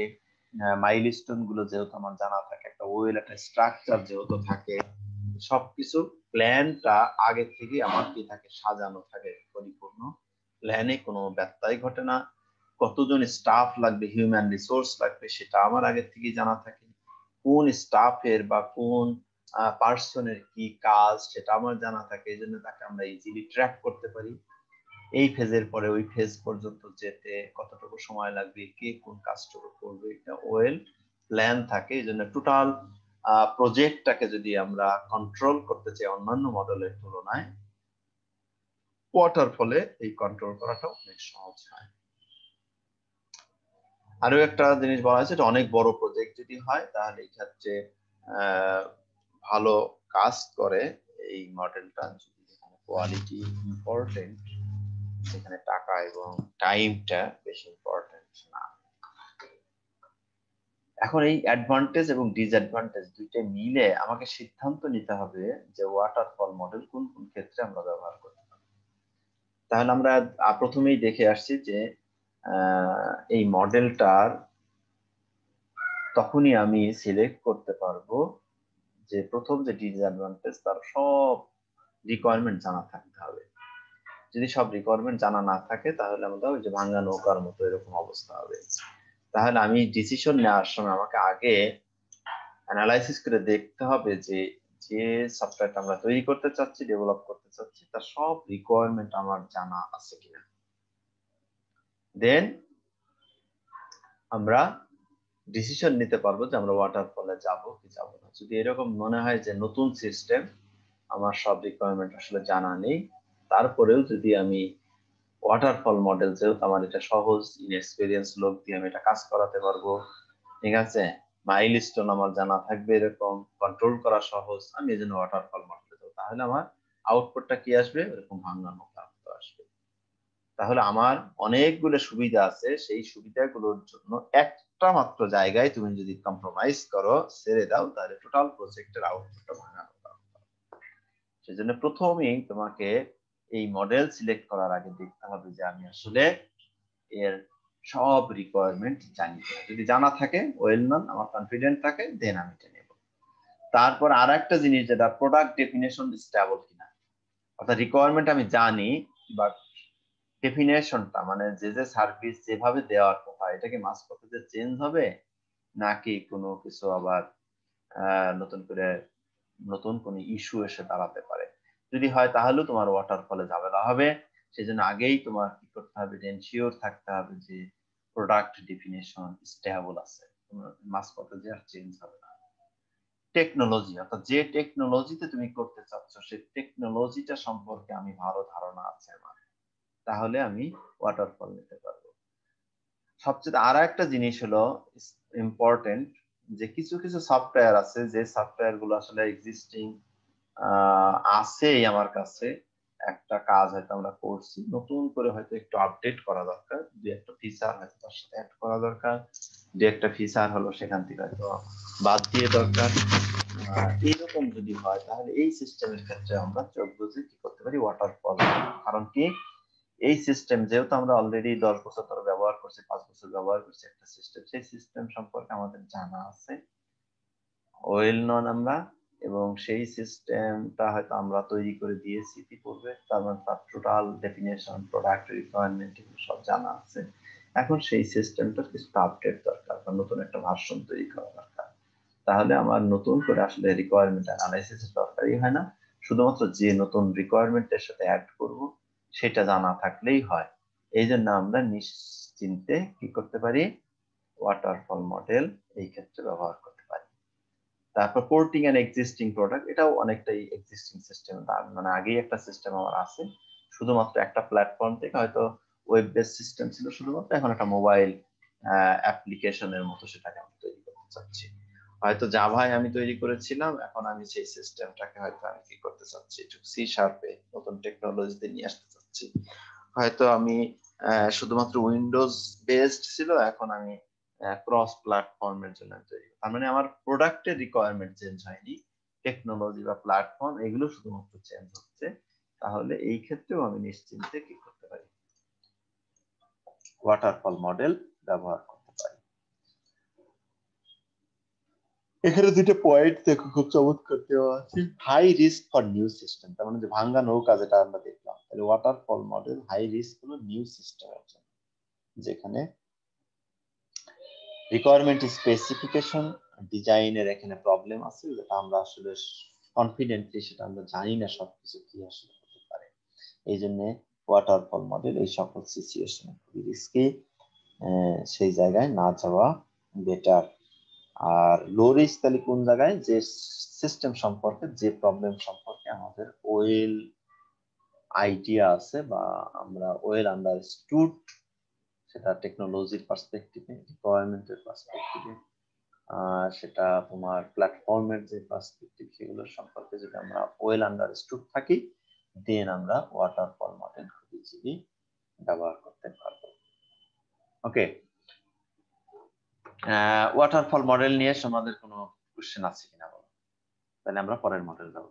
মাইলস্টোন গুলো যেহেতু আমার জানা থাকে, একটা ওয়েল একটা স্ট্রাকচার যেহেতু থাকে, সবকিছু প্ল্যানটা আগে থেকে আমার কি থাকে, সাজানো থাকে পরিপূর্ণ, প্ল্যানে কোনো ব্যত্যয় ঘটে না। কতজন স্টাফ লাগবে, হিউম্যান রিসোর্স লাগবে, সেটা আমার আগে থেকেই জানা থাকে। কোন স্টাফের বা কোন পার্সনের কি কাজ সেটা আমার জানা থাকে, এই জন্য তাকে আমরা ইজিলি ট্র্যাক করতে পারি। এই ফেজের পরে ওই ফেজ পর্যন্ত যেতে কতটুকু সময় লাগবে, কে কোন কাজটুকু করবে, এটা ওয়েল প্ল্যান থাকে। এই জন্য টোটাল প্রজেক্টটাকে যদি আমরা কন্ট্রোল করতে চাই অন্যান্য মডেলের তুলনায়, ওয়াটারফলে এই কন্ট্রোল করাটা অনেক সহজ হয়। আরো একটা জিনিস বলা হয়েছে, এটা অনেক বড় প্রজেক্ট যদি হয় তাহলে এই ক্ষেত্রে ভালো কাজ করে এই মডেলটা। যদি কোয়ালিটি ইম্পর্টেন্ট, সেখানে টাকা এবং টাইমটা বেশি ইম্পর্টেন্ট না। এখন এই অ্যাডভান্টেজ এবং ডিসঅ্যাডভান্টেজ দুইটা মিলে আমাকে সিদ্ধান্ত নিতে হবে যে ওয়াটারফল মডেল কোন কোন ক্ষেত্রে আমরা ব্যবহার করতে পারি। তাহলে আমরা প্রথমেই দেখে আসছি যে এই মডেলটার তখনই আমি সিলেক্ট করতে পারবো যে প্রথম যে ডিসঅ্যাডভান্টেজ, তার সব রিকোয়ারমেন্ট জানা থাকতে হবে। যদি সব রিকোয়ারমেন্ট জানা না থাকে তাহলে আমাদের ওই যে ভাঙা নৌকার মতো এরকম অবস্থা হবে। তাহলে আমি ডিসিশন নেওয়ার সময় আমাকে আগে অ্যানালাইসিস করে দেখতে হবে যে যে সফটওয়্যারটা আমরা তৈরি করতে চাচ্ছি, ডেভেলপ করতে চাচ্ছি, তার সব রিকোয়ারমেন্ট আমার জানা আছে কিনা। দেন আমরা ডিসিশন নিতে পারবো যে আমরা ওয়াটারফলে যাব কি যাব না। যদি এরকম মনে হয় যে নতুন সিস্টেম, আমার সব রিকোয়ারমেন্ট আসলে জানা নেই, তারপরেও যদি আমি ওয়াটারফল মডেল, যেহেতু আমার এটা সহজ, ইনএক্সপেরিয়েন্স লোক দিয়ে আমি এটা কাজ করাতে পারবো, ঠিক আছে, মাইলস্টোন আমার জানা থাকবে, এরকম কন্ট্রোল করা সহজ, আমি এই জন্য ওয়াটারফল মডেলে যাবো, তাহলে আমার আউটপুটটা কি আসবে, এরকম ভাঙা নৌকা আসবে। তাহলে আমার অনেকগুলো সুবিধা আছে, সেই সুবিধাগুলোর জন্য একটা মাত্র জায়গায় তুমি যদি কম্প্রোমাইজ করো, ছেড়ে দাও, তাহলে টোটাল প্রজেক্টের আউটপুটটা ভাঙা নৌকা। সেজন্য প্রথমেই তোমাকে এই মডেল সিলেক্ট করার আগে দেখতে হবে যে আমি আসলে এর সব রিকোয়ারমেন্ট জানি। যদি জানা থাকে ওয়েল নন, আমার কনফিডেন্ট থাকে, দেন আমি এটা নেব। তারপর আর একটা জিনিস, যেটা প্রোডাক্ট ডেফিনেশন স্টেবল কিনা, অর্থাৎ রিকোয়ারমেন্ট আমি জানি, বাট ডেফিনেশনটা মানে যে যে সার্ভিস যেভাবে দেওয়ার কথা, এটা কি মাঝপথে যে চেঞ্জ হবে নাকি কোনো কিছু আবার নতুন করে নতুন কোনো ইস্যু এসে দাঁড়াতে পারে। যদি হয় তাহলেও তোমার ওয়াটারফলে ঝামেলা হবে। সেজন্য আগেই তোমার কি করতে হবে, এনশিওর থাকতে হবে যে প্রোডাক্ট ডেফিনেশন স্টেবল আছে, মাঝপথে যে আর চেঞ্জ হবে না। টেকনোলজি, অর্থাৎ যে টেকনোলজিতে তুমি করতে চাচ্ছ সেই টেকনোলজিটা সম্পর্কে আমি ভালো ধারণা আছে আমার, তাহলে আমি ওয়াটারফল নিতে পারবো। সবচেয়ে আর একটা জিনিস হলো ইম্পর্টেন্ট, যে কিছু কিছু সফটওয়্যার আছে যে সফটওয়্যার গুলো আসলে এক্সিস্টিং আছেই আমার কাছে, একটা কাজ হয়তো আমরা করছি, নতুন করে হয়তো একটু আপডেট করা দরকার, দুই একটা ফিচার হয়তো তার সাথে অ্যাড করা দরকার, দুই একটা ফিচার হলো সেখান থেকে হয়তো বাদ দিয়ে দরকার। এইরকম যদি হয় তাহলে এই সিস্টেমের ক্ষেত্রে আমরা চোখ বুঝে কি করতে পারি, ওয়াটারফল। কারণ কি, এই সিস্টেম যেহেতু আমরা অলরেডি 10 বছর ধরে ব্যবহার করছি, 5 বছর ব্যবহার করছি একটা সিস্টেম, সেই সিস্টেম সম্পর্কে আমাদের জানা আছে, ওয়েল নন আমরা, এবং সেই সিস্টেমটা হয়তো আমরা তৈরি করে দিয়েছি ইতিপূর্বে, তার মানে তার টোটাল ডেফিনেশন, প্রোডাক্ট রিকোয়ারমেন্ট এগুলো সব জানা আছে। এখন সেই সিস্টেমটার কিছু আপডেট দরকার বা নতুন একটা ভার্সন তৈরি করা দরকার। তাহলে আমার নতুন করে আসলে রিকোয়ারমেন্ট অ্যানালাইসিসের দরকারই হয় না, শুধুমাত্র যে নতুন রিকোয়ারমেন্টের সাথে অ্যাড করব সেটা জানা থাকলেই হয়। এই জন্য আমরা নিশ্চিন্তে কি করতে পারি, ওয়াটারফল মডেল এই ক্ষেত্রে ব্যবহার করতে পারি। তারপর পোর্টিং এন্ড এক্সিস্টিং প্রোডাক্ট, এটাও অনেকটাই এক্সিস্টিং সিস্টেম, মানে আগেই একটা সিস্টেম আমার আছে, শুধুমাত্র একটা প্ল্যাটফর্ম থেকে হয়তো ওয়েব বেস সিস্টেম ছিল শুধুমাত্র, এখন একটা মোবাইল অ্যাপ্লিকেশনের মতো সেটাকে আমি তৈরি করতে চাচ্ছি। হয়তো জাভায় আমি তৈরি করেছিলাম, এখন আমি সেই সিস্টেমটাকে হয়তো আমি কি করতে চাচ্ছি, একটু সি শার্পে নতুন টেকনোলজিতে নিয়ে আসতে চাচ্ছি। হয়তো আমি শুধুমাত্র উইন্ডোজ বেসড ছিল, এখন আমি ক্রস প্ল্যাটফর্মের জন্য তৈরি। তার মানে আমার প্রোডাক্টের রিকোয়ারমেন্ট চেঞ্জ হয়নি, টেকনোলজি বা প্ল্যাটফর্ম এগুলো শুধুমাত্র চেঞ্জ হচ্ছে। তাহলে এই ক্ষেত্রেও আমি নিশ্চিন্তে কি করতে পারি, ওয়াটারফল মডেল ব্যবহার করতে পারি। এখানে দুটো পয়েন্ট দেখো খুব চমৎকার দেওয়া আছে। High risk for new system, তার মানে যে ভাঙ্গা নৌকা যেটা আমরা দেখলাম, তাহলে ওয়াটারফল মডেল হাই রিস্ক হলো নিউ সিস্টেমের জন্য, যেখানে রিকোয়ারমেন্ট স্পেসিফিকেশন ডিজাইনের এখানে প্রবলেম আছে, যেটা আমরা আসলে কনফিডেন্টলি সেটা আমরা জানি না সবকিছু কি আসলে হতে পারে। এই জন্য ওয়াটারফল মডেল এই সকল সিচুয়েশনে খুবই রিস্কি, সেই জায়গায় না যাওয়া বেটার। আর লো রিস্ক তাহলে কোন জায়গায়, যে সিস্টেম সম্পর্কে, যে প্রবলেম সম্পর্কে আমাদের ওয়েল আইডিয়া আছে বা আমরা ওয়েল আন্ডারস্টুড, সেটা টেকনোলজির পার্সপেক্টিভে, রিকোয়ারমেন্টের পার্সপেক্টিভে, সেটা তোমার প্ল্যাটফর্মের যে পার্সপেক্টিভ, সেগুলোর সম্পর্কে যদি আমরা ওয়েল আন্ডারস্টুড থাকি, দেন আমরা ওয়াটারফল মডেল খুব ইজিলি ব্যবহার করতে পারবো। ওকে, ওয়াটারফল মডেল নিয়ে আমাদের কোনো কোশ্চেন আছে কিনা বলো, তাহলে আমরা পরের মডেল যাব।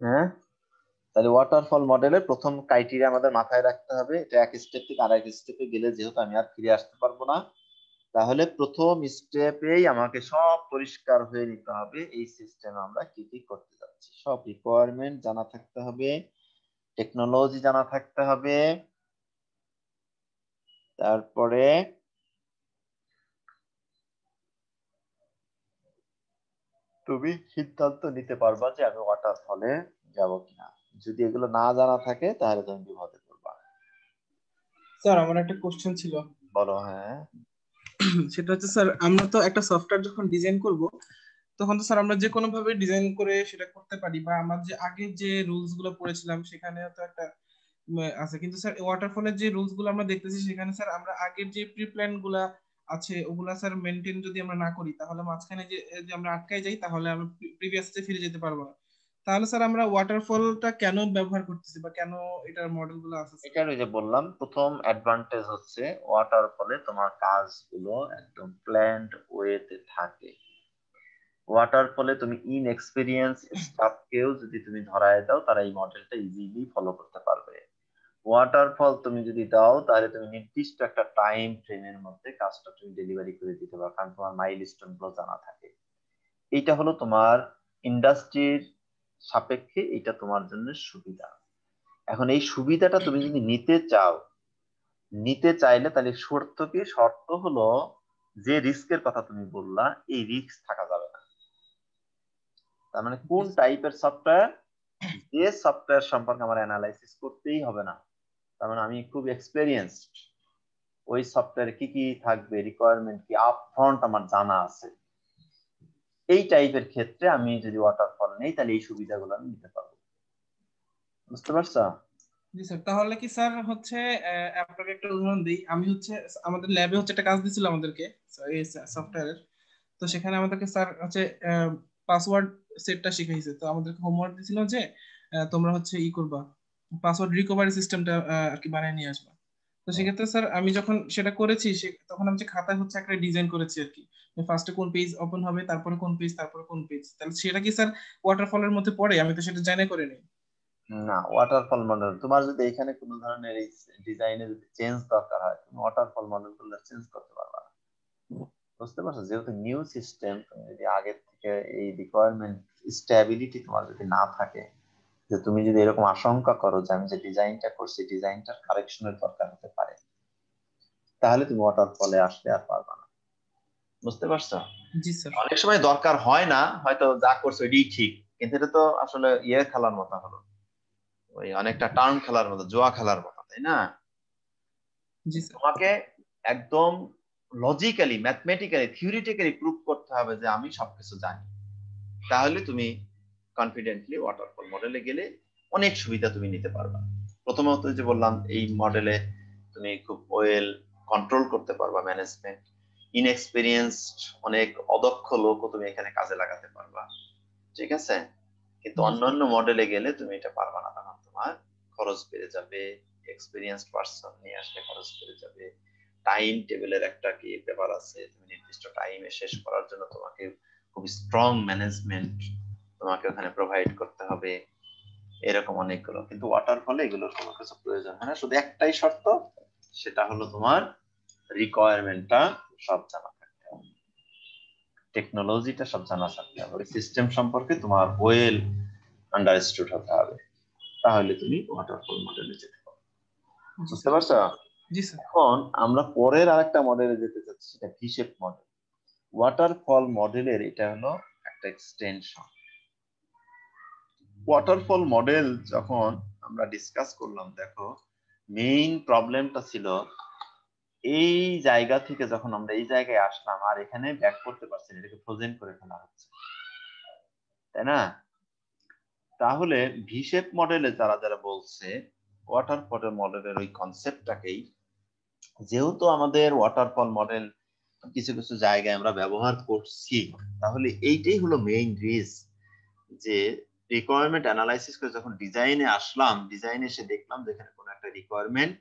হ্যাঁ, তাহলে ওয়াটারফল মডেলের প্রথম ক্রাইটেরিয়া আমাদের মাথায় রাখতে হবে, এটা এক স্টেপ থেকে আরেক স্টেপে গেলে যেহেতু আমি আর ফিরে আসতে পারবো না, তাহলে প্রথম স্টেপেই আমাকে সব পরিষ্কার হয়ে নিতে হবে এই সিস্টেমে আমরা কি কি করতে যাচ্ছি। সব রিকোয়ারমেন্ট জানা থাকতে হবে, টেকনোলজি জানা থাকতে হবে, তারপরে তুমি সিদ্ধান্ত নিতে পারবা যে আমি ওয়াটারফলে যাব কিনা। যদি এগুলো না জানা থাকে তাহলে তুমি বিপদে পড়বা। স্যার আমার একটা কোশ্চেন ছিল। বলো। হ্যাঁ, সেটা হচ্ছে স্যার, আমরা তো একটা সফটওয়্যার যখন ডিজাইন করব, তখন তো স্যার আমরা যে কোনো ভাবে ডিজাইন করে সেটা করতে পারি, বা আমরা যে আগে যে রুলস গুলো পড়েছিলাম সেখানে তো একটা আছে, কিন্তু স্যার ওয়াটারফলের যে রুলস গুলো আমরা দেখতেছি সেখানে স্যার আমরা আগের যে প্রি প্ল্যান গুলা আছে ওগুলা স্যার মেনটেন যদি আমরা না করি, তাহলে মাঝখানে যে যে আমরা আটকায় যাই, তাহলে আমরা প্রিভিয়াসে ফিরে যেতে পারবো না। তাহলে স্যার আমরা ওয়াটারফলটা কেন ব্যবহার করতেছি, বা কেন এটার মডেল গুলো আছে? এটা আমি যে বললাম, প্রথম অ্যাডভান্টেজ হচ্ছে ওয়াটারফলে তোমার কাজগুলো একদম প্ল্যান্ড ওয়েতে থাকে। ওয়াটারফলে তুমি ইনএক্সপেরিয়েন্স স্টাফকেও যদি তুমি ধরায় দাও, তারা এই মডেলটা ইজিলি ফলো করতে পারবে। ওয়াটারফল তুমি যদি দাও, তাহলে তুমি নির্দিষ্ট একটা টাইম ফ্রেমের মধ্যে কাজটা তুমি ডেলিভারি করে দিতে পারো, কারণ তোমার মাইলস্টোন গুলো জানা থাকে। এইটা হলো তোমার ইন্ডাস্ট্রির সাপেক্ষে এটা তোমার জন্য সুবিধা। এখন এই সুবিধাটা তুমি যদি নিতে চাইলে তাহলে শর্ত হলো যে রিস্কের কথা তুমি বললা, এই রিস্ক থাকা যাবে না। তার মানে কোন টাইপের সফটওয়্যার, যে সফটওয়্যার সম্পর্কে আমার অ্যানালাইসিস করতেই হবে না, তার মানে আমি খুব এক্সপেরিয়েন্সড, ওই সফটওয়্যারে কি কি থাকবে, রিকোয়ারমেন্ট কি আপফ্রন্ট আমার জানা আছে, এই টাইপের ক্ষেত্রে আমি যদি ওয়াটারফল নেই, তাহলে এই সুবিধাগুলো আমি নিতে পারবো। বুঝতে পারছো? জি স্যার, তাহলে কি স্যার হচ্ছে আপনাকে একটা উদাহরণ দিই। আমি হচ্ছে আমাদের ল্যাবে হচ্ছে একটা কাজ দিছিল আমাদেরকে এই সফটওয়্যারের। তো সেখানে আমাদেরকে স্যার হচ্ছে পাসওয়ার্ড সেটটা শিখাইছে। তো আমাদেরকে হোমওয়ার্ক দিছিল যে তোমরা হচ্ছে ই করবা, পাসওয়ার্ড রিকভারি সিস্টেমটা আর কি বানিয়ে নিয়ে আসবা। তো সেক্ষেত্রে স্যার আমি যখন সেটা করেছি, তখন আমি যে খাতায় হচ্ছে একটা ডিজাইন করেছি আর কি, ফার্স্টে কোন পেজ ওপেন হবে, তারপরে কোন পেজ, তারপরে কোন পেজ। তাহলে সেটা কি স্যার ওয়াটারফলের মধ্যে পড়ে? আমি তো সেটা জানা করে নিই। না, ওয়াটারফল মডেল তোমার যদি এখানে কোনো ধরনের এই ডিজাইনে যদি চেঞ্জ দরকার হয়, তুমি ওয়াটারফল মডেল গুলো চেঞ্জ করতে পারবা না। বুঝতে পারছো? যেহেতু নিউ সিস্টেম, তুমি যদি আগের থেকে এই রিকোয়ারমেন্ট স্ট্যাবিলিটি তোমার যদি না থাকে, যে তুমি যদি এরকম আশঙ্কা করো যে আমি যে ডিজাইনটা করছি ডিজাইনটার কারেকশনের দরকার হতে পারে, তাহলে তুমি ওয়াটারফলে আসলে আর পারবা না। বুঝতে পারছো? জি স্যার। অনেক সময় দরকার হয় না, হয়তো যা করছো এটাই ঠিক, কিন্তু এটা তো আসলে ইয়ে খেলার মতো হলো, ওই অনেকটা টার্ম খেলার মতো, জুয়া খেলার মতো, তাই না? জি স্যার। তোমাকে একদম লজিক্যালি, ম্যাথমেটিক্যালি, থিওরিটিক্যালি প্রুভ করতে হবে যে আমি সবকিছু জানি, তাহলে তুমি কনফিডেন্টলি ওয়াটারফল মডেলে গেলে অনেক সুবিধা তুমি নিতে পারবা। প্রথমত যে বললাম, এই মডেলে তুমি খুব ওয়েল কন্ট্রোল করতে পারবা ম্যানেজমেন্ট, ইনএক্সপেরিয়েন্সড অনেক অদক্ষ লোকও তুমি এখানে কাজে লাগাতে পারবা, ঠিক আছে? কিন্তু অন্যান্য মডেলে গেলে তুমি এটা পারবা না, তখন তোমার খরচ বেড়ে যাবে, এক্সপেরিয়েন্সড পারসন নিয়ে আসলে খরচ বেড়ে যাবে, টাইম টেবিলের একটা কি ব্যাপার আছে, তুমি নির্দিষ্ট টাইমে শেষ করার জন্য তোমাকে খুব স্ট্রং ম্যানেজমেন্ট তোমাকে ওখানে প্রোভাইড করতে হবে, এরকম অনেকগুলো। কিন্তু ওয়াটারফলে এগুলোর কোনো কিছু প্রয়োজন হয় না, শুধু একটাই শর্ত, সেটা হলো তোমার রিকোয়ারমেন্টটা সব জানা থাকতে হবে, টেকনোলজিটা সব জানা থাকতে হবে, সিস্টেম সম্পর্কে তোমার ওয়েল আন্ডারস্টুড হতে হবে, তাহলে তুমি ওয়াটারফল মডেলে যেতে পারবে। বুঝতে পারছো? জি স্যার। এখন আমরা পরের আরেকটা মডেলে যেতে চাচ্ছি, সেটা ভি শেপ মডেল। ওয়াটারফল মডেলের এটা হলো একটা এক্সটেনশন। ওয়াটারফল মডেল যখন আমরা ডিসকাস করলাম, দেখো মেইন প্রবলেমটা ছিল এই জায়গা থেকে যখন আমরা এই জায়গায় আসলাম আর এখানে ব্যাক করতে পারছি না, এটাকে ফ্রোজেন করে ফেলা হচ্ছে, তাই না? তাহলে ভি শেপ মডেলে যারা যারা বলছে ওয়াটারফল মডেলের ওই কনসেপ্টটাকেই, যেহেতু আমাদের ওয়াটারফল মডেল কিছু কিছু জায়গায় আমরা ব্যবহার করছি, তাহলে এইটাই হলো মেইন রিস্ক, যে রিকোয়ারমেন্ট অ্যানালাইসিস করে যখন ডিজাইনে আসলাম, ডিজাইনে এসে দেখলাম যেখানে কোনো একটা রিকোয়ারমেন্ট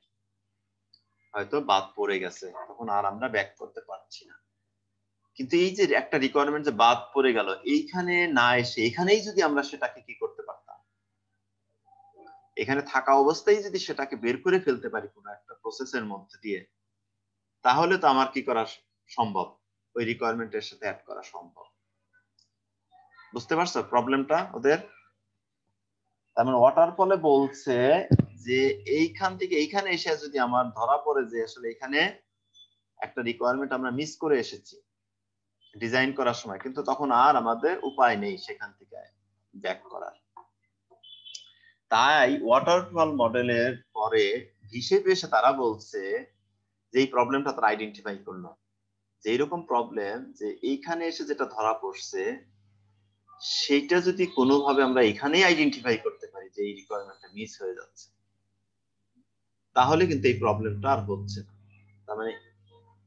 হয়তো বাদ পড়ে গেছে, তখন আর আমরা ব্যাক করতে পারছি না। কিন্তু এই যে একটা রিকোয়ারমেন্ট যে বাদ পড়ে গেল, এইখানে না এসে এখানেই যদি আমরা সেটাকে কি করতে পারতাম, এখানে থাকা অবস্থায় যদি সেটাকে বের করে ফেলতে পারি কোনো একটা প্রসেসের মধ্যে দিয়ে, তাহলে তো আমার কি করা সম্ভব, ওই রিকোয়ারমেন্টের সাথে অ্যাড করা সম্ভব। বুঝতে পারছো প্রবলেমটা ওদের? তার মানে ওয়াটারফলে বলছে যে এইখান থেকে এইখানে এসে যদি আমার ধরা পড়ে যে আসলে এখানে একটা রিকোয়ারমেন্ট আমরা মিস করে এসেছি ডিজাইন করার সময়, কিন্তু তখন আর আমাদের উপায় নেই সেখান থেকে ব্যাক করার, তাই ওয়াটারফল মডেলের পরে হিসেবে এসে তারা বলছে যে এই প্রবলেমটা তারা আইডেন্টিফাই করলো, যে এরকম প্রবলেম যে এইখানে এসে যেটা ধরা পড়ছে সেটা যদি কোনোভাবে আমরা এখানেই আইডেন্টিফাই করতে পারি যে এই রিকোয়ারমেন্টটা মিস হয়ে যাচ্ছে, তাহলে কিন্তু এই প্রবলেমটা আর হচ্ছে না। তার মানে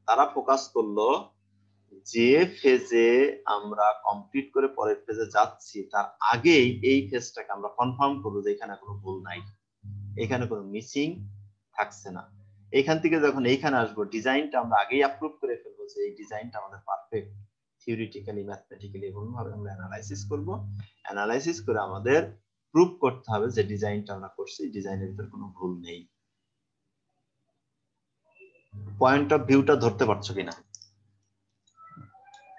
তারা ফোকাস করলো যে ফেজে আমরা কমপ্লিট করে পরের ফেজে যাচ্ছি তার আগেই এই ফেজটাকে আমরা কনফার্ম করবো যে এখানে কোনো ভুল নাই, এখানে কোনো মিসিং থাকছে না। এখান থেকে যখন এইখানে আসবো, ডিজাইনটা আমরা আগেই অ্যাপ্রুভ করে ফেলবো যে এই ডিজাইনটা আমাদের পারফেক্ট, থিওরিটিক্যালি ম্যাথমেটিক্যালি এমন ভাবে আমরা অ্যানালাইসিস করব, অ্যানালাইসিস করে আমাদের প্রুভ করতে হবে যে ডিজাইনটা আমরা করছি, ডিজাইনের ভিতর কোনো ভুল নেই। পয়েন্ট অফ ভিউটা ধরতে পারছো কিনা?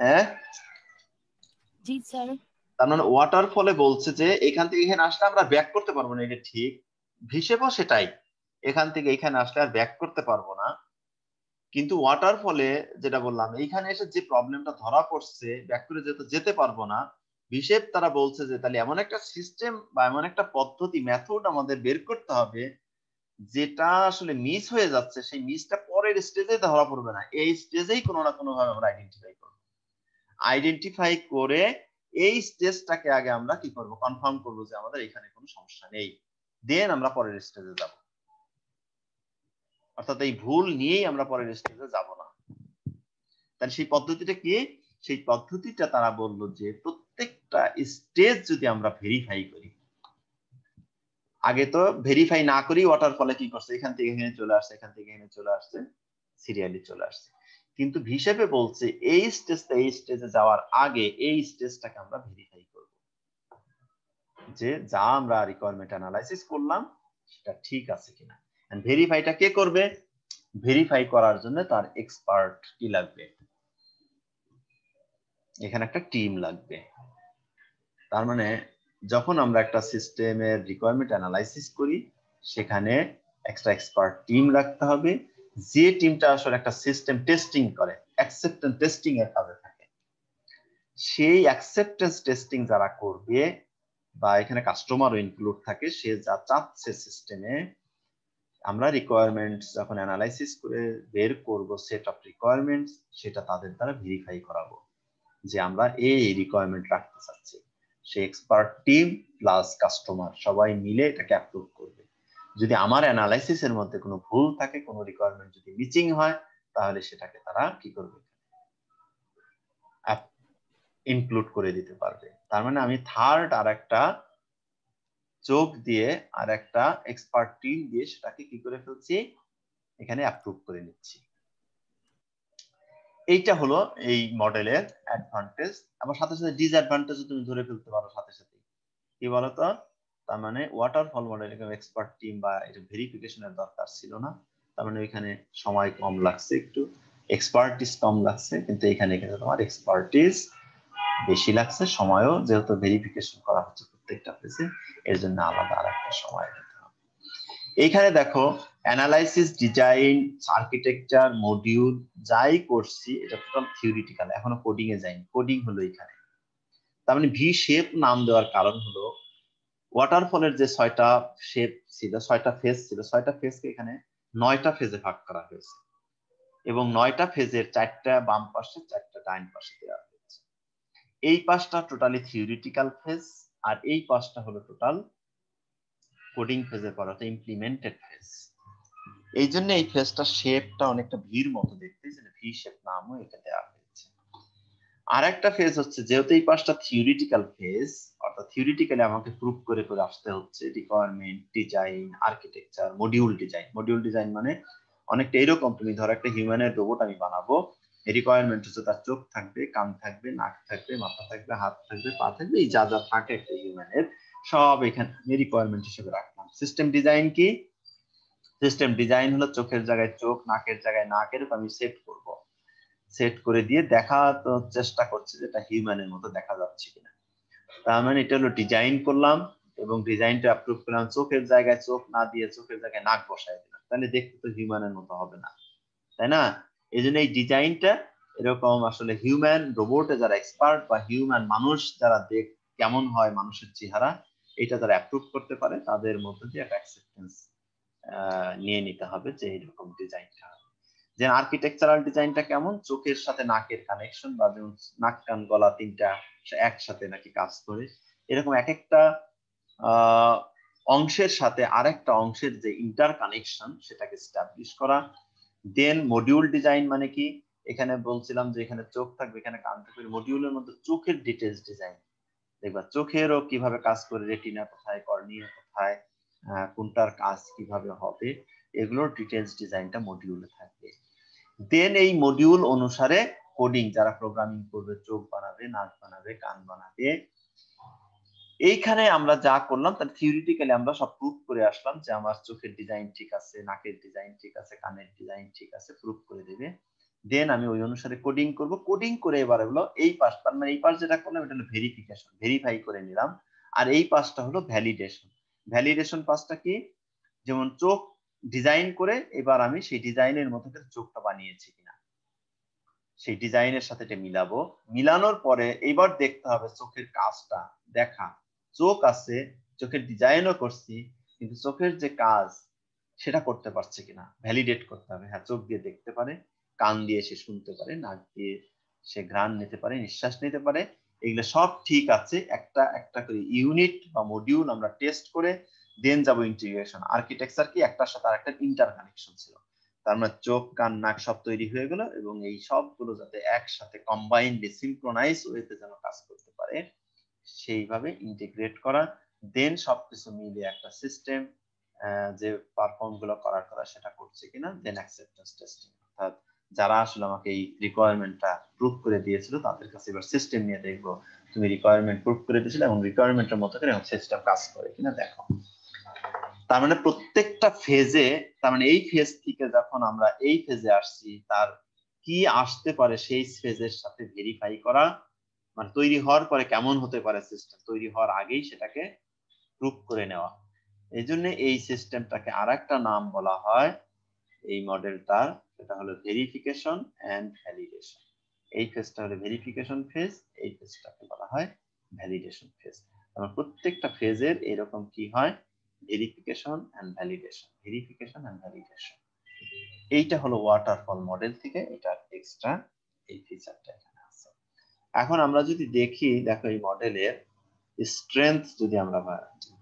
হ্যাঁ জি স্যার। তার মানে ওয়াটারফলে বলছে যে এখান থেকে এখানে আসলে আমরা ব্যাক করতে পারবো না, এটা ঠিক, হিসেবও সেটাই, এখান থেকে এখানে আসলে আর ব্যাক করতে পারবো না। কিন্তু ওয়াটারফলে যেটা বললাম, এইখানে এসে যে প্রবলেমটা ধরা পড়ছে ব্যাক করে যেতে পারবো না, হিসেব তারা বলছে যে তাহলে এমন একটা সিস্টেম বা এমন একটা পদ্ধতি, মেথড আমাদের বের করতে হবে যেটা আসলে মিস হয়ে যাচ্ছে, সেই মিসটা পরের স্টেজে ধরা পড়বে না, এই স্টেজেই কোনো না কোনো ভাবে আমরা আইডেন্টিফাই করব, আইডেন্টিফাই করে এই স্টেজটাকে আগে আমরা কি করব, কনফার্ম করব যে আমাদের এখানে কোনো সমস্যা নেই, দেন আমরা পরের স্টেজে যাব। অর্থাৎ এই ভুল নিয়েই আমরা পরের স্টেজে যাব না। তাহলে সেই পদ্ধতিটা কি? সেই পদ্ধতিটা তারা বললো যে প্রত্যেকটা স্টেজ যদি আমরা ভেরিফাই করি, আগে তো ভেরিফাই না করি ওয়াটারফলে কি করছে, এখান থেকে এখানে চলে আসছে, এখান থেকে এখানে চলে আসছে, সিরিয়ালি চলে আসছে, কিন্তু হিসেবে বলছে এই স্টেজটা এই স্টেজে যাওয়ার আগে এই স্টেজটাকে আমরা ভেরিফাই করব যে যা আমরা রিকোয়ারমেন্ট অ্যানালাইসিস করলাম সেটা ঠিক আছে কিনা। এন্ড ভেরিফাইটা কে করবে? ভেরিফাই করার জন্য তার এক্সপার্ট কি লাগবে, এখানে একটা টিম লাগবে। তার মানে যখন আমরা একটা সিস্টেমের রিকোয়ারমেন্ট অ্যানালাইসিস করি সেখানে একটা এক্সপার্ট টিম রাখতে হবে, যে টিমটা আসলে একটা সিস্টেম টেস্টিং করে, অ্যাকসেপ্টেন্স টেস্টিং এর কাজে থাকে। সেই অ্যাকসেপ্টেন্স টেস্টিং যারা করবে বা এখানে কাস্টমারও ইনক্লুড থাকে, সে যা চাচ্ছে সিস্টেমে, আমরা রিকোয়ারমেন্টস যখন অ্যানালাইসিস করে বের করব সেট অফ রিকোয়ারমেন্টস, সেটা তাদের দ্বারা ভেরিফাই করাবো যে আমরা এই রিকোয়ারমেন্ট রাখতে চাচ্ছি। সেই এক্সপার্ট টিম প্লাস কাস্টমার সবাই মিলে এটাকে অ্যাপ্রুভ করবে। যদি আমার অ্যানালাইসিস এর মধ্যে কোনো ভুল থাকে, কোনো রিকোয়ারমেন্ট যদি মিসিং হয়, তাহলে সেটাকে তারা কি করবে, ইনক্লুড করে দিতে পারবে। তার মানে আমি থার্ড আর একটা চোখ দিয়ে আর একটা এক্সপার্ট টিম দিয়ে সেটাকে কি করে ফেলছি, এখানে অ্যাপ্রুভ করে নিচ্ছি। এইটা হলো এই মডেলের অ্যাডভান্টেজ। আবার সাথে সাথে ডিসঅ্যাডভান্টেজ তুমি ধরে ফেলতে পারো সাথে সাথে। কি বলতো, তার মানে ওয়াটারফল মডেলে এক্সপার্ট টিম বা এটা ভেরিফিকেশনের দরকার ছিল না, তার মানে এখানে সময় কম লাগছে, একটু এক্সপার্টিস কম লাগছে, কিন্তু এখানে কিন্তু তোমার এক্সপার্টিস বেশি লাগছে, সময়ও যেহেতু ভেরিফিকেশন করা হচ্ছে প্রত্যেকটা পেজে, এর জন্য আলাদা আরেকটা সময় দিতে হবে। এইখানে দেখো অ্যানালাইসিস, ডিজাইন, আর্কিটেকচার, মডিউল যাই করছি এটা টোটাল থিওরিটিক্যাল, এখনো কোডিং এ যাইনি। কোডিং হলো এখানে। তার মানে ভি শেপ নাম দেওয়ার কারণ হলো ওয়াটারফলের যে 6টা শেপ ছিল, 6টা ফেজ ছিল, 6টা ফেজকে এখানে 9টা ফেজে ভাগ করা হয়েছে এবং 9টা ফেজের 4টা বাম পাশে 4টা ডাইন পাশে দেওয়া হয়েছে। এই পাশটা টোটালি থিওরিটিক্যাল ফেজ আর এই পাশটা হলো টোটাল কোডিং ফেজে পড়া, ইমপ্লিমেন্টেড ফেজ। এই জন্য এই ফেজটা শেপটা অনেকটা ভির মতো দেখতে, ভি শেপ নামও এটা দেওয়া হয়েছে। আর একটা ফেজ হচ্ছে, যেহেতু এই পাশটা থিওরিটিক্যাল ফেজ, অর্থাৎ থিওরিটিক্যালি আমাকে প্রুভ করে করে আসতে হচ্ছে requirement, design, architecture, module design. Module design মানে অনেকটা এরকম, তুমি ধরো একটা হিউম্যানের রোবট আমি বানাবো, রিকোয়ারমেন্ট হচ্ছে তার চোখ থাকবে, কান থাকবে, নাক থাকবে, মাথা থাকবে, হাত থাকবে, পা থাকবে, এই যা যা থাকে একটা হিউম্যানের সব এখানে রিকোয়ারমেন্ট হিসেবে রাখলাম। সিস্টেম ডিজাইন কি? সিস্টেম ডিজাইন হলো চোখের জায়গায় চোখ, নাকের জায়গায় নাক, এরকম আমি সেট করব, সেট করে দিয়ে দেখা তো চেষ্টা করছি যেটা হিউম্যানের মতো দেখা যাচ্ছে কিনা। তার মানে এটা হলো ডিজাইন করলাম এবং ডিজাইনটা অ্যাপ্রুভ করলাম, চোখের জায়গায় চোখ না দিয়ে চোখের জায়গায় নাক বসাই দিলাম, তাহলে দেখতে তো হিউম্যানের মতো হবে না, তাই না? এই জন্য এই ডিজাইনটা এরকম আসলে হিউম্যান রোবটে যারা এক্সপার্ট বা হিউম্যান মানুষ যারা দেখ কেমন হয় মানুষের চেহারা, এটা যারা অ্যাপ্রুভ করতে পারে তাদের মধ্যে দিয়ে একটা অ্যাকসেপ্টেন্স নিয়ে নিতে হবে যে এরকম ডিজাইনটা। যে আর্কিটেকচারাল ডিজাইনটা কেমন, চোখের সাথে নাকের কানেকশন, বা যেমন নাক কান গলা তিনটা একসাথে নাকি কাজ করে, এরকম এক একটা অংশের সাথে আরেকটা অংশের যে ইন্টার কানেকশন সেটাকে এস্টাবলিশ করা। দেন মডিউল ডিজাইন মানে কি, এখানে বলছিলাম যে এখানে চোখ থাকবে, এখানে কান থাকবে, মডিউলের মধ্যে চোখের ডিটেলস ডিজাইন, দেখবা চোখেরও কিভাবে কাজ করে, রেটিনা কোথায়, কর্নিয়া কোথায়, কোনটার কাজ কিভাবে হবে, এগুলোর ডিটেলস ডিজাইনটা মডিউলে থাকবে। দেন এই মডিউল অনুসারে কোডিং, যারা প্রোগ্রামিং করবে, চোখ বানাবে, নাক বানাবে, কান বানাবে। এইখানে আমরা যা করলাম তার থিওরিটিক্যালি আমরা সব প্রুফ করে আসলাম যে আমার চোখের ডিজাইন ঠিক আছে, নাকের ডিজাইন ঠিক আছে, কানের ডিজাইন ঠিক আছে, প্রুফ করে দেবে। দেন আমি ওই অনুসারে কোডিং করব, কোডিং করে এবার হলো এই পাশ, তার মানে এই পাশ যেটা করলাম এটা হলো ভেরিফিকেশন, ভেরিফাই করে নিলাম। আর এই পাশটা হলো ভ্যালিডেশন। ভ্যালিডেশন পাশটা কি, যেমন চোখ ডিজাইন করে এবার আমি সেই ডিজাইনের মতো করে চোখটা বানিয়েছি কিনা, সেই ডিজাইনের সাথে এটা মিলাবো। মিলানোর পরে এবার দেখতে হবে চোখের কাজটা দেখা, চোখ আছে, চোখের ডিজাইনও করছি, কিন্তু চোখের যে কাজ সেটা করতে পারছে কিনা ভ্যালিডেট করতে হবে। হ্যাঁ, চোখ দিয়ে দেখতে পারে, কান দিয়ে সে শুনতে পারে, নাক দিয়ে সে ঘ্রাণ নিতে পারে, নিঃশ্বাস নিতে পারে, এগুলো সব ঠিক আছে। একটা একটা করে ইউনিট বা মডিউল আমরা টেস্ট করে দেন যাবো ইন্টিগ্রেশন। আর্কিটেকচার কি, একটার সাথে আরেকটা ইন্টার কানেকশন ছিল, তার মানে চোখ কান নাক সব তৈরি হয়ে গেল এবং এই সবগুলো যাতে একসাথে কম্বাইন্ডলি সিনক্রোনাইজ ওয়েতে যেন কাজ করতে পারে সেইভাবে ইন্টিগ্রেট করা। দেন সবকিছু মিলে একটা সিস্টেম যে পারফর্ম গুলো করার কথা সেটা করছে কিনা, দেন অ্যাকসেপ্টেন্স টেস্টিং। অর্থাৎ যারা আসলে আমাকে এই রিকোয়ারমেন্টটা প্রুফ করে দিয়েছিল তাদের কাছে এবার সিস্টেম নিয়ে দেখবো তুমি রিকোয়ারমেন্ট প্রুফ করে দিয়েছিলে এবং রিকোয়ারমেন্টের মতো করে সিস্টেম কাজ করে কিনা দেখো। তার মানে প্রত্যেকটা ফেজে, তার মানে এই ফেজ থেকে যখন আমরা এই ফেজে আসছি তার কি আসতে পারে সেই ফেজের সাথে ভেরিফাই করা, মানে তৈরি হওয়ার পরে কেমন হতে পারে সিস্টেম, তৈরি হওয়ার আগেই সেটাকে প্রুভ করে নেওয়া। এই জন্য এই সিস্টেমটাকে আর একটা নাম বলা হয় এই মডেলটার, সেটা হলো ভেরিফিকেশন এন্ড ভ্যালিডেশন। এই ফেজটা হলো ভেরিফিকেশন ফেজ, এই ফেজটাকে বলা হয় ভ্যালিডেশন ফেজ। আমার প্রত্যেকটা ফেজের এরকম কি হয়, verification and validation, verification and validation. এইটা হলো ওয়াটারফল মডেল থেকে এটা এক্সট্রা এই ফিচারটা এখানে আছে। এখন আমরা যদি দেখি, দেখো এই মডেলের স্ট্রেংথ যদি আমরা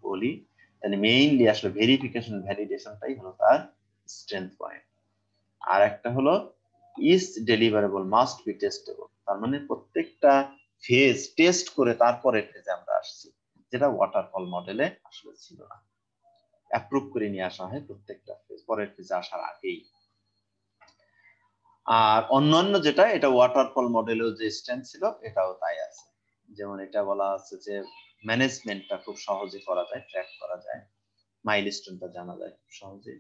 বলি, তাহলে মেইনলি আসলে ভেরিফিকেশন ভ্যালিডেশনটাই হলো তার স্ট্রেংথ পয়েন্ট। আর একটা হলো is deliverable must be testable, তার মানে প্রত্যেকটা ফেজ টেস্ট করে তারপরে ফেজে আমরা আসছি, যেটা ওয়াটারফল মডেলে আসলে ছিল না। অ্যাপ্রুভ করে নিয়ে আসা হয় প্রত্যেকটা ফেজ পরের ফেজে আসার আগেই। আর অন্যান্য যেটা, এটা ওয়াটারফল মডেলেও যে স্ট্রেংথ ছিল এটাও তাই আছে। যেমন এটা বলা আছে যে ম্যানেজমেন্টটা খুব সহজে করা যায়, ট্র্যাক করা যায়, মাইলস্টোনটা জানা যায় খুব সহজে,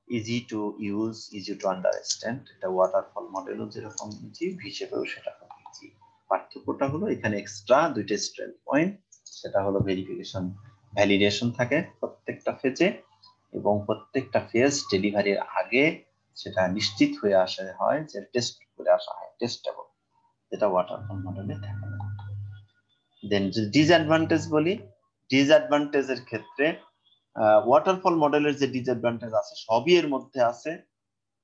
easy to use, easy to understand. এটা ওয়াটারফল মডেলও যেরকম ইজি, হিসেবেও সেটা ইজি। পার্থক্যটা হলো এখানে এক্সট্রা দুইটা স্ট্রেংথ পয়েন্ট, সেটা হলো ভেরিফিকেশন ভ্যালিডেশন থাকে প্রত্যেকটা ফেজে, এবং প্রত্যেকটা ফেজ ডেলিভারির আগে সেটা নিশ্চিত হয়ে আসা হয় যে টেস্ট করে আসা হয়, টেস্টেবল, যেটা ওয়াটারফল মডেলে থাকে না। দেন যদি ডিসঅ্যাডভান্টেজ বলি, ডিসঅ্যাডভান্টেজের ক্ষেত্রে ওয়াটারফল মডেলের যে ডিসঅ্যাডভান্টেজ আছে সবই এর মধ্যে আছে,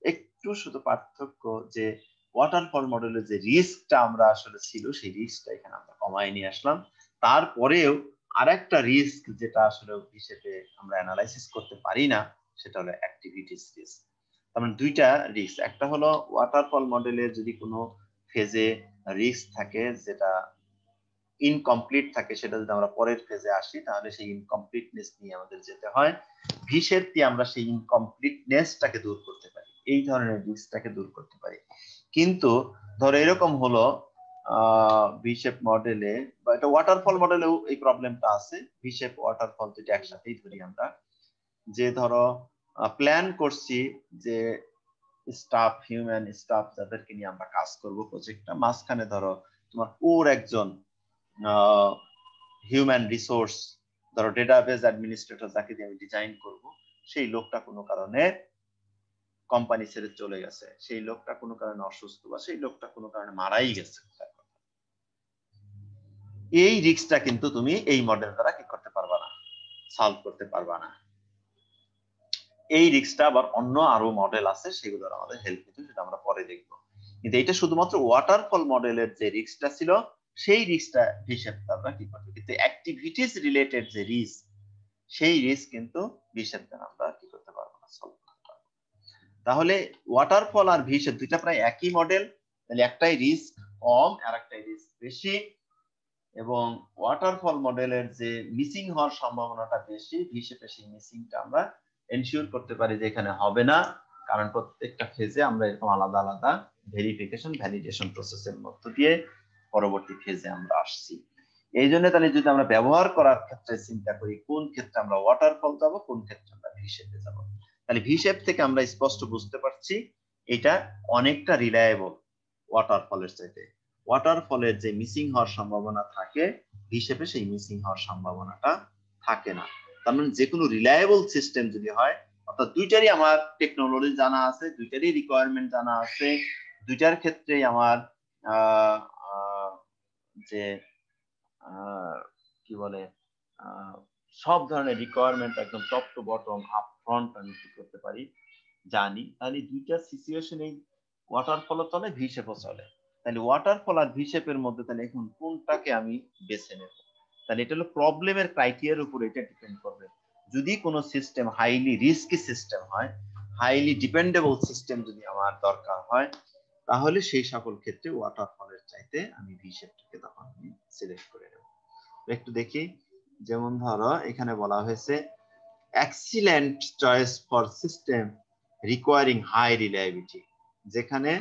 একটু শুধু পার্থক্য যে ওয়াটারফল মডেলের যে রিস্কটা আমরা আসলে ছিল সেই রিস্কটা এখানে আমরা কমায় নিয়ে আসলাম। তারপরেও আরেকটা রিস্ক যেটা আসলে হিসেবে আমরা অ্যানালাইসিস করতে পারি না, সেটা হলো অ্যাক্টিভিটিস রিস্ক। তার মানে দুইটা রিস্ক, একটা হলো ওয়াটারফল মডেলের যদি কোনো ফেজে রিস্ক থাকে যেটা ইনকমপ্লিট থাকে, সেটা যদি আমরা পরের ফেজে আসি তাহলে সেই ইনকমপ্লিটনেস নিয়ে আমাদের যেতে হয়। ভিশেপ দিয়ে আমরা সেই ইনকমপ্লিটনেসটাকে দূর করতে পারি, এই ধরনের রিস্কটাকে দূর করতে পারি। কিন্তু ধরো এরকম হলো ভিশেপ মডেলে বা এটা ওয়াটারফল মডেলেও এই প্রবলেমটা আছে, ভিশেপ ওয়াটারফল দুটো একসাথেই ধরি আমরা, যে ধরো প্ল্যান করছি যে স্টাফ, হিউম্যান স্টাফ যাদেরকে নিয়ে আমরা কাজ করব প্রজেক্টটা, মাঝখানে ধরো তোমার ওর একজন হিউম্যান রিসোর্স, ধরো ডেটাবেজ অ্যাডমিনিস্ট্রেটর যাকে দিয়ে আমি ডিজাইন করব, সেই লোকটা কোনো কারণে কোম্পানি ছেড়ে চলে গেছে, সেই লোকটা কোনো কারণে অসুস্থ, বা সেই লোকটা কোনো কারণে মারাই গেছে, এই রিস্কটা কিন্তু তুমি এই মডেল দ্বারা কি করতে পারবা না, সলভ করতে পারবা না। এই রিস্কটা আবার অন্য আরো মডেল আছে, সেগুলোর আমাদের হেল্প নিতে, সেটা আমরা পরে দেখবো। কিন্তু এটা শুধুমাত্র ওয়াটারফল মডেলের যে রিস্কটা ছিল সেই রিস্কটা হিসেবে আমরা কি করবো, কিন্তু অ্যাক্টিভিটিস রিলেটেড যে রিস্ক, সেই রিস্ক কিন্তু ভিশেপ দ্বারা আমরা কি করতে পারবো না, সলভ করতে পারবো। তাহলে ওয়াটারফল আর ভিশেপ দুইটা প্রায় একই মডেল, তাহলে একটাই রিস্ক কম আর একটাই রিস্ক বেশি, এবং ওয়াটারফল মডেলের যে মিসিং হওয়ার সম্ভাবনাটা বেশি, ভিশেপে সেই মিসিংটা আমরা এনশিওর করতে পারি যে এখানে হবে না, কারণ প্রত্যেকটা ফেজে আমরা এরকম আলাদা আলাদা ভেরিফিকেশন ভ্যালিডেশন প্রসেসের মধ্য দিয়ে পরবর্তী ফেজে আমরা আসছি। এই জন্য তাহলে যদি আমরা ব্যবহার করার ক্ষেত্রে চিন্তা করি কোন ক্ষেত্রে আমরা ওয়াটারফল যাব, কোন ক্ষেত্রে আমরা ভিশেপে যাব, তাহলে ভিশেপ থেকে আমরা স্পষ্ট বুঝতে পারছি এটা অনেকটা রিলায়েবল ওয়াটারফলের চাইতে। ওয়াটারফলের যে মিসিং হওয়ার সম্ভাবনা থাকে, ভিশেপে সেই মিসিং হওয়ার সম্ভাবনাটা থাকে না। তার মানে যে কোনো রিলায়েবল সিস্টেম যদি হয়, অর্থাৎ দুইটারই আমার টেকনোলজি জানা আছে, দুইটারই রিকোয়ারমেন্ট জানা আছে, দুইটার ক্ষেত্রেই আমার যে কি বলে সব ধরনের রিকোয়ারমেন্ট একদম top to bottom up front আমি কি করতে পারি জানি, তাহলে দুইটা সিচুয়েশনে ওয়াটারফল চলে, ভিশেপও চলে। তাহলে ওয়াটারফল আর ভিশেপের মধ্যে তাহলে এখন কোনটাকে আমি বেছে নেব, তাহলে এটা হলো প্রবলেমের ক্রাইটেরিয়ার উপর এটা ডিপেন্ড করবে। যদি কোনো সিস্টেম হাইলি রিস্কি সিস্টেম হয়, হাইলি ডিপেন্ডেবল সিস্টেম যদি আমার দরকার হয়, তাহলে সেই সকল ক্ষেত্রে ওয়াটারফলের চাইতে আমি ভিশেপটাকে তখন আমি সিলেক্ট করে নেব। একটু দেখি, যেমন ধরো এখানে বলা হয়েছে excellent choice for system requiring high reliability, যেখানে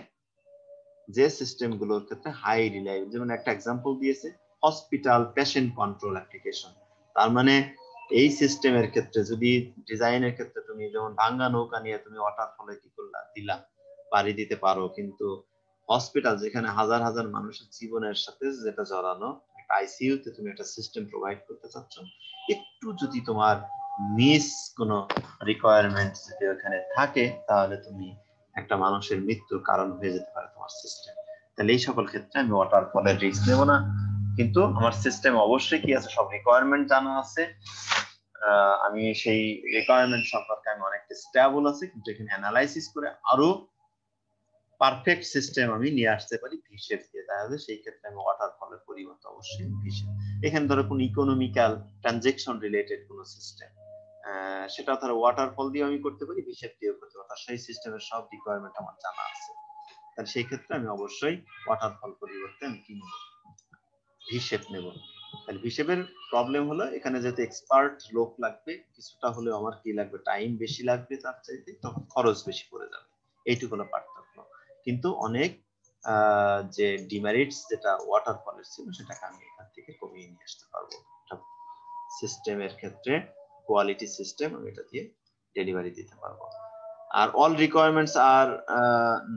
যে সিস্টেম গুলোর ক্ষেত্রে হাই রিলায়েবিলিটি, যেমন একটা এক্সাম্পল দিয়েছে হসপিটাল পেশেন্ট কন্ট্রোল অ্যাপ্লিকেশন। তার মানে এই সিস্টেমের ক্ষেত্রে যদি ডিজাইনের ক্ষেত্রে তুমি যেমন ভাঙ্গা নৌকা নিয়ে তুমি ওয়াটারফলে কি করলা, দিলা, পাড়ি দিতে পারো, কিন্তু হসপিটাল যেখানে হাজার হাজার মানুষের জীবনের সাথে যেটা জড়ানো, একটা আইসিইউ তে তুমি একটা সিস্টেম প্রোভাইড করতে চাচ্ছ, একটু যদি তোমার মিস কোনো রিকোয়ারমেন্ট যদি ওখানে থাকে, তাহলে তুমি একটা মানুষের মৃত্যুর কারণ হয়ে যেতে পারে তোমার সিস্টেম। তাহলে এই সকল ক্ষেত্রে আমি ওয়াটারফলের রিস্ক নেব না, কিন্তু আমার সিস্টেম অবশ্যই কি আছে, সব রিকোয়ারমেন্ট জানা আছে, আমি সেই রিকোয়ারমেন্ট সম্পর্কে আমি অনেকটা স্টেবল আছে, কিন্তু এখানে অ্যানালাইসিস করে আরো পারফেক্ট সিস্টেম আমি নিয়ে আসতে পারি ভিশেপ দিয়ে। তাহলে সেই ক্ষেত্রে আমি ওয়াটারফলের পরিবর্তে অবশ্যই ভিশেপ। এখানে ধরো কোনো ইকোনমিক্যাল ট্রানজেকশন রিলেটেড কোনো সিস্টেম, সেটা ধরো ওয়াটারফল দিয়ে আমি করতে পারি, ভিশেপ দিয়েও করতে পারি, সেই সিস্টেমের সব রিকোয়ারমেন্ট আমার জানা আছে। তাহলে সেই ক্ষেত্রে আমি অবশ্যই ওয়াটারফল পরিবর্তে আমি কি নেব, ভিশেপ নেব। তাহলে ভিশেপের প্রবলেম হলো এখানে যেহেতু এক্সপার্ট লোক লাগবে, কিছুটা হলেও আমার কি লাগবে, টাইম বেশি লাগবে, তার চাইতে তখন খরচ বেশি পড়ে যাবে, এইটুকু হলো পার্থক্য। কিন্তু অনেক যে ডিমেরিটস যেটা ওয়াটারফলের ছিল, সেটাকে আমি এখান থেকে কমিয়ে নিয়ে আসতে পারবো। সিস্টেমের ক্ষেত্রে কোয়ালিটি সিস্টেম আমি এটা দিয়ে ডেলিভারি দিতে পারবো। আর অল রিকোয়ারমেন্টস আর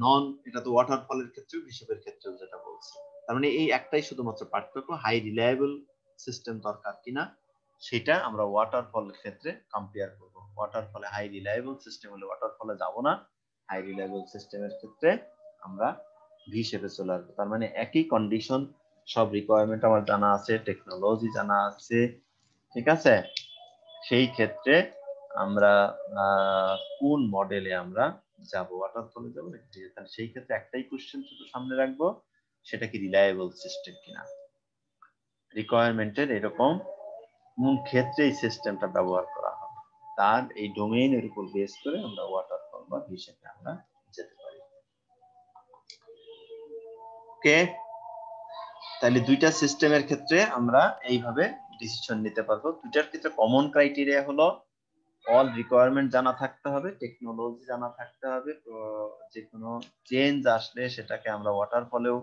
নন, এটা তো ওয়াটারফলের ক্ষেত্রেও হিসেবের ক্ষেত্রেও যেটা বলছি। তার মানে এই একটাই শুধুমাত্র পার্থক্য, হাই রিলায়েবল সিস্টেম দরকার কিনা সেটা আমরা ওয়াটারফলের ক্ষেত্রে কম্পেয়ার করব। ওয়াটারফলে হাই রিলায়েবল সিস্টেম হলে ওয়াটারফলে যাব না, হাই রিলায়েবল সিস্টেমের ক্ষেত্রে আমরা ভি শেপে চলে আসবো। তার মানে একই কন্ডিশন, সব রিকোয়ারমেন্ট আমার জানা আছে, টেকনোলজি জানা আছে, ঠিক আছে। সেই ক্ষেত্রে আমরা কোন মডেলে আমরা যাব, ওয়াটারফলে যাব, তাহলে সেই ক্ষেত্রে একটাই কোশ্চেন শুধু সামনে রাখবো, সেটা কি রিলায়েবল সিস্টেম কিনা। রিকোয়ারমেন্টের এরকম কোন ক্ষেত্রে এই সিস্টেমটা ব্যবহার করা হবে, তার এই ডোমেইনের উপর বেস করে আমরা ওয়াটারফল বা ভিশেপে আমরা যেতে পারি। ওকে, তাহলে দুইটা সিস্টেমের ক্ষেত্রে আমরা এইভাবে ডিসিশন নিতে পারবো। দুইটার ক্ষেত্রে কমন ক্রাইটেরিয়া হলো অল রিকোয়ারমেন্ট জানা থাকতে হবে, টেকনোলজি জানা থাকতে হবে, তো যে কোনো চেঞ্জ আসলে সেটাকে আমরা ওয়াটারফলেও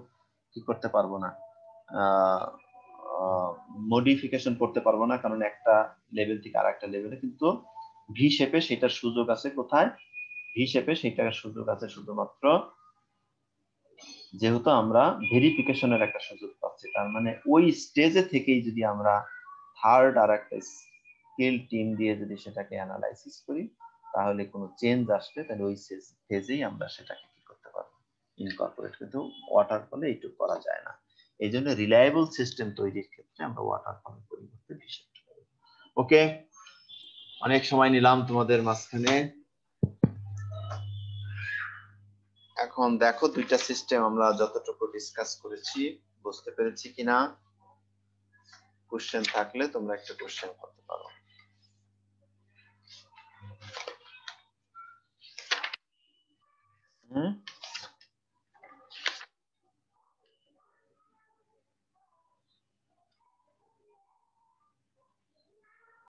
কি করতে পারবো না, মডিফিকেশন করতে পারবো না, কারণ একটা লেভেল থেকে আরেকটা লেভেলে। কিন্তু ভি শেপে সেটার সুযোগ আছে কোথায়, ভি শেপে সেটার সুযোগ আছে শুধুমাত্র যেহেতু আমরা ভেরিফিকেশনের একটা সুযোগ পাচ্ছি। তার মানে ওই স্টেজে থেকেই যদি আমরা থার্ড আর একটা স্কিল টিম দিয়ে যদি সেটাকে অ্যানালাইসিস করি, তাহলে কোনো চেঞ্জ আসলে তাহলে ওই ফেজেই আমরা সেটাকে কি করতে পারবো, ইনকর্পোরেট। কিন্তু ওয়াটারফলে এইটুকু করা যায় না। এই জন্য রিলায়েবল সিস্টেম তৈরির ক্ষেত্রে আমরা ওয়াটারফলের পরিবর্তে ভিশেপ করি। ওকে, অনেক সময় নিলাম তোমাদের মাঝখানে। এখন দেখো দুইটা সিস্টেম আমরা যতটুকু ডিসকাস করেছি বুঝতে পেরেছি কিনা। কোশ্চেন থাকলে তোমরা একটা কোশ্চেন করতে পারো।